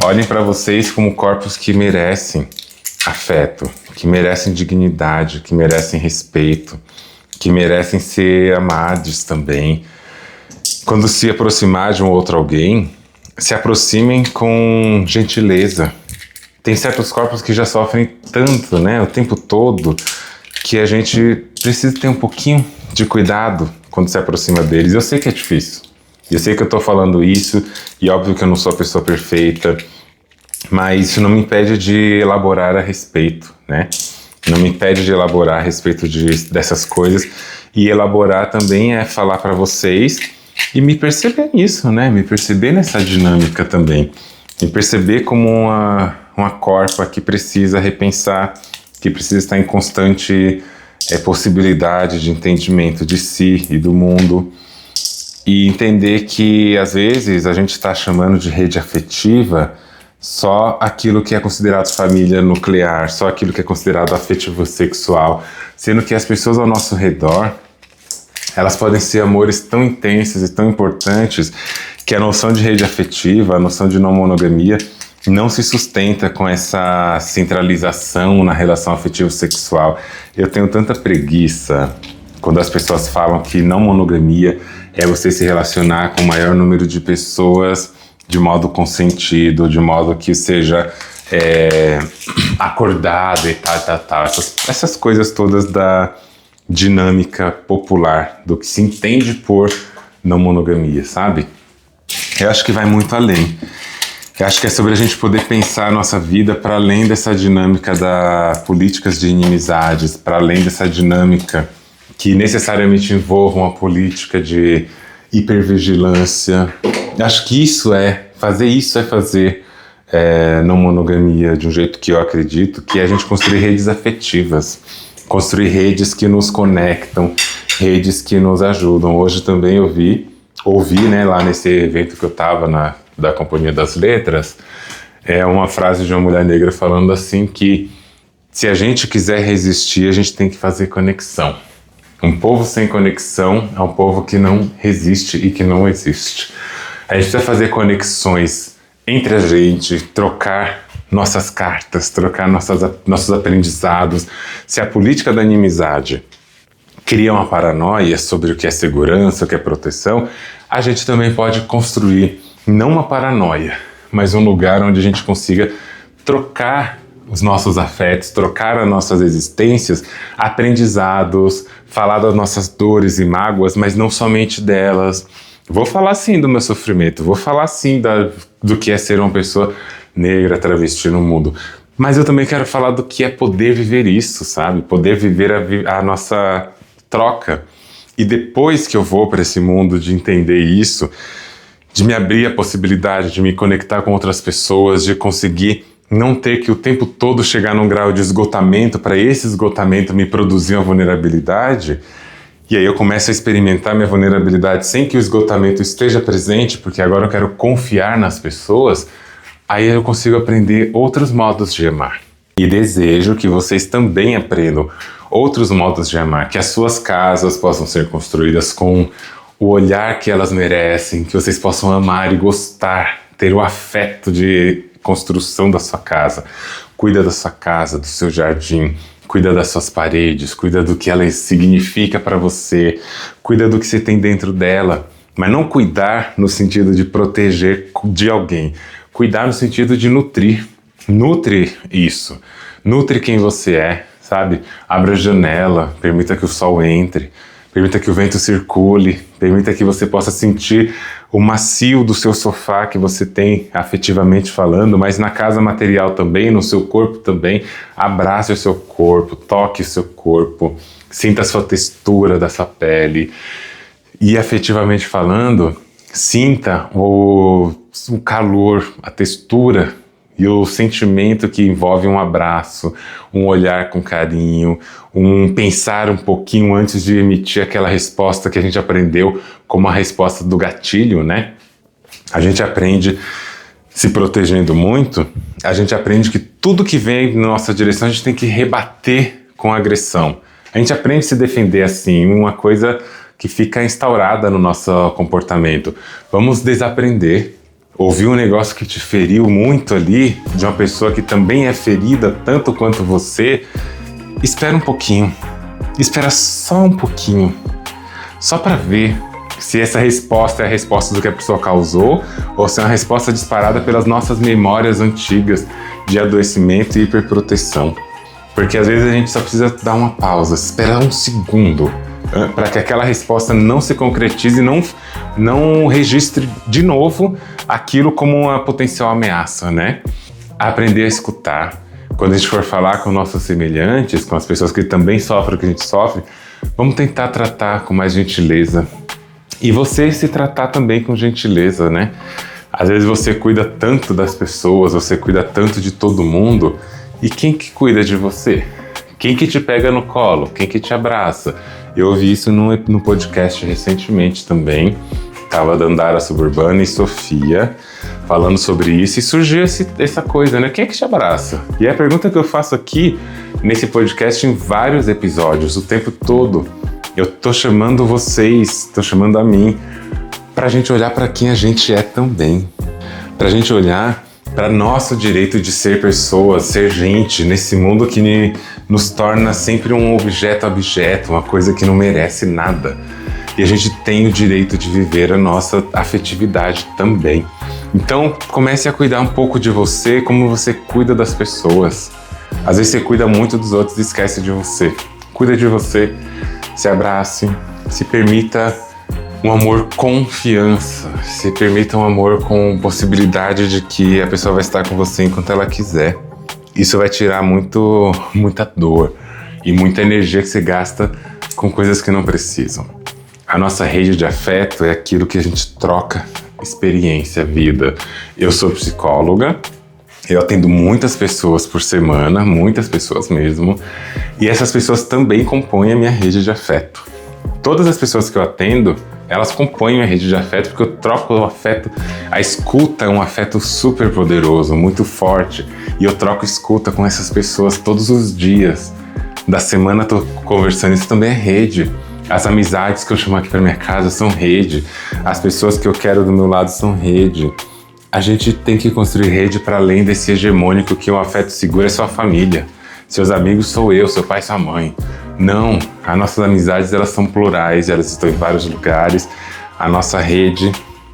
Olhem para vocês como corpos que merecem afeto, que merecem dignidade, que merecem respeito, que merecem ser amados também. Quando se aproximar de um outro alguém, se aproximem com gentileza. Tem certos corpos que já sofrem tanto, né, o tempo todo, que a gente precisa ter um pouquinho de cuidado quando se aproxima deles. Eu sei que é difícil. Eu sei que eu tô falando isso, e óbvio que eu não sou a pessoa perfeita, mas isso não me impede de elaborar a respeito, né? Não me impede de elaborar a respeito dessas coisas. E elaborar também é falar para vocês e me perceber nisso, né? Me perceber nessa dinâmica também. Me perceber como uma corpa que precisa repensar, que precisa estar em constante possibilidade de entendimento de si e do mundo. E entender que, às vezes, a gente está chamando de rede afetiva só aquilo que é considerado família nuclear, só aquilo que é considerado afetivo sexual, sendo que as pessoas ao nosso redor, elas podem ser amores tão intensos e tão importantes que a noção de rede afetiva, a noção de não monogamia, não se sustenta com essa centralização na relação afetivo-sexual. Eu tenho tanta preguiça quando as pessoas falam que não monogamia é você se relacionar com o maior número de pessoas de modo consentido, de modo que seja acordado e tal. Essas coisas todas da dinâmica popular, do que se entende por não monogamia, sabe? Eu acho que vai muito além. Eu acho que é sobre a gente poder pensar a nossa vida para além dessa dinâmica das políticas de inimizades, para além dessa dinâmica que necessariamente envolva uma política de hipervigilância. Acho que fazer não monogamia de um jeito que eu acredito, que é a gente construir redes afetivas, construir redes que nos conectam, redes que nos ajudam. Hoje também ouvi, né, lá nesse evento que eu estava da Companhia das Letras, uma frase de uma mulher negra falando assim que se a gente quiser resistir, a gente tem que fazer conexão. Um povo sem conexão é um povo que não resiste e que não existe. A gente precisa fazer conexões entre a gente, trocar nossas cartas, trocar nossos aprendizados. Se a política da inimizade cria uma paranoia sobre o que é segurança, o que é proteção, a gente também pode construir não uma paranoia, mas um lugar onde a gente consiga trocar os nossos afetos, trocar as nossas existências, aprendizados, falar das nossas dores e mágoas, mas não somente delas. Vou falar sim do meu sofrimento, vou falar sim do que é ser uma pessoa negra, travesti no mundo, mas eu também quero falar do que é poder viver isso, sabe? Poder viver a nossa troca. E depois que eu vou para esse mundo de entender isso, de me abrir a possibilidade de me conectar com outras pessoas, de conseguir não ter que o tempo todo chegar num grau de esgotamento, para esse esgotamento me produzir uma vulnerabilidade, e aí eu começo a experimentar minha vulnerabilidade sem que o esgotamento esteja presente, porque agora eu quero confiar nas pessoas, aí eu consigo aprender outros modos de amar. E desejo que vocês também aprendam outros modos de amar, que as suas casas possam ser construídas com o olhar que elas merecem, que vocês possam amar e gostar, ter o afeto de construção da sua casa. Cuida da sua casa, do seu jardim, cuida das suas paredes, cuida do que ela significa para você, cuida do que você tem dentro dela, mas não cuidar no sentido de proteger de alguém, cuidar no sentido de nutrir. Nutre isso, nutre quem você é, sabe? Abra a janela, permita que o sol entre, permita que o vento circule, permita que você possa sentir o macio do seu sofá que você tem afetivamente falando, mas na casa material também, no seu corpo também. Abrace o seu corpo, toque o seu corpo, sinta a sua textura da sua pele. E afetivamente falando, sinta o calor, a textura e o sentimento que envolve um abraço, um olhar com carinho, um pensar um pouquinho antes de emitir aquela resposta que a gente aprendeu como a resposta do gatilho, né? A gente aprende se protegendo muito, a gente aprende que tudo que vem na nossa direção a gente tem que rebater com agressão. A gente aprende a se defender assim, uma coisa que fica instaurada no nosso comportamento. Vamos desaprender. Ouvir um negócio que te feriu muito ali, de uma pessoa que também é ferida tanto quanto você, espera um pouquinho. Espera só um pouquinho. Só para ver se essa resposta é a resposta do que a pessoa causou ou se é uma resposta disparada pelas nossas memórias antigas de adoecimento e hiperproteção. Porque às vezes a gente só precisa dar uma pausa, esperar um segundo para que aquela resposta não se concretize e não registre de novo aquilo como uma potencial ameaça, né? Aprender a escutar. Quando a gente for falar com nossos semelhantes, com as pessoas que também sofrem o que a gente sofre, vamos tentar tratar com mais gentileza. E você se tratar também com gentileza, né? Às vezes você cuida tanto das pessoas, você cuida tanto de todo mundo, e quem que cuida de você? Quem que te pega no colo? Quem que te abraça? Eu ouvi isso no podcast recentemente também. Tava Dandara Suburbana e Sofia falando sobre isso e surgiu essa coisa, né? Quem é que te abraça? E é a pergunta que eu faço aqui nesse podcast em vários episódios, o tempo todo. Eu tô chamando vocês, tô chamando a mim, pra gente olhar pra quem a gente é também. Pra gente olhar para nosso direito de ser pessoas, ser gente, nesse mundo que nos torna sempre um objeto, uma coisa que não merece nada. E a gente tem o direito de viver a nossa afetividade também. Então, comece a cuidar um pouco de você, como você cuida das pessoas. Às vezes você cuida muito dos outros e esquece de você. Cuida de você, se abrace, se permita um amor com confiança, se permita um amor com possibilidade de que a pessoa vai estar com você enquanto ela quiser. Isso vai tirar muita dor e muita energia que você gasta com coisas que não precisam. A nossa rede de afeto é aquilo que a gente troca experiência, vida. Eu sou psicóloga, eu atendo muitas pessoas por semana, muitas pessoas mesmo, e essas pessoas também compõem a minha rede de afeto. Todas as pessoas que eu atendo, elas compõem a rede de afeto porque eu troco o afeto. A escuta é um afeto super poderoso, muito forte. E eu troco escuta com essas pessoas todos os dias. Da semana eu tô conversando, isso também é rede. As amizades que eu chamo aqui pra minha casa são rede. As pessoas que eu quero do meu lado são rede. A gente tem que construir rede para além desse hegemônico que o afeto seguro é sua família. Seus amigos sou eu, seu pai, sua mãe. Não, as nossas amizades elas são plurais, elas estão em vários lugares. A nossa rede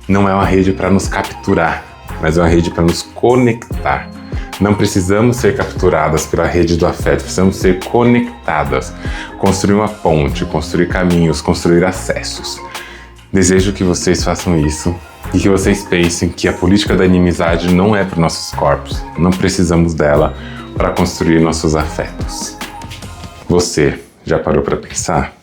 não é uma rede para nos capturar, mas é uma rede para nos conectar. Não precisamos ser capturadas pela rede do afeto, precisamos ser conectadas. Construir uma ponte, construir caminhos, construir acessos. Desejo que vocês façam isso e que vocês pensem que a política da inimizade não é para nossos corpos. Não precisamos dela para construir nossos afetos. Você já parou para pensar?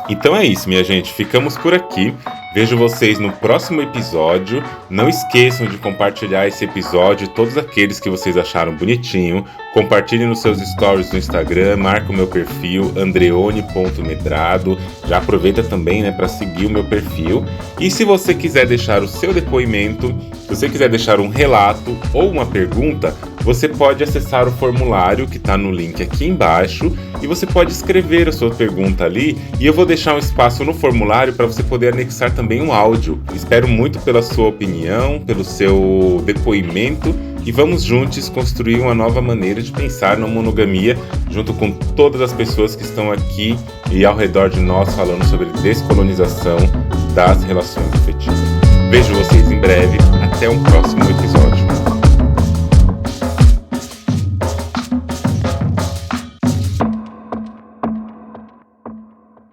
Então é isso, minha gente. Ficamos por aqui. Vejo vocês no próximo episódio. Não esqueçam de compartilhar esse episódio, todos aqueles que vocês acharam bonitinho. Compartilhem nos seus stories no Instagram, marca o meu perfil, andreone.medrado. Já aproveita também, para seguir o meu perfil. E se você quiser deixar o seu depoimento, se você quiser deixar um relato ou uma pergunta, você pode acessar o formulário que está no link aqui embaixo e você pode escrever a sua pergunta ali e eu vou deixar um espaço no formulário para você poder anexar também um áudio. Espero muito pela sua opinião, pelo seu depoimento e vamos juntos construir uma nova maneira de pensar na monogamia junto com todas as pessoas que estão aqui e ao redor de nós falando sobre descolonização das relações afetivas. Vejo vocês em breve. Até um próximo episódio.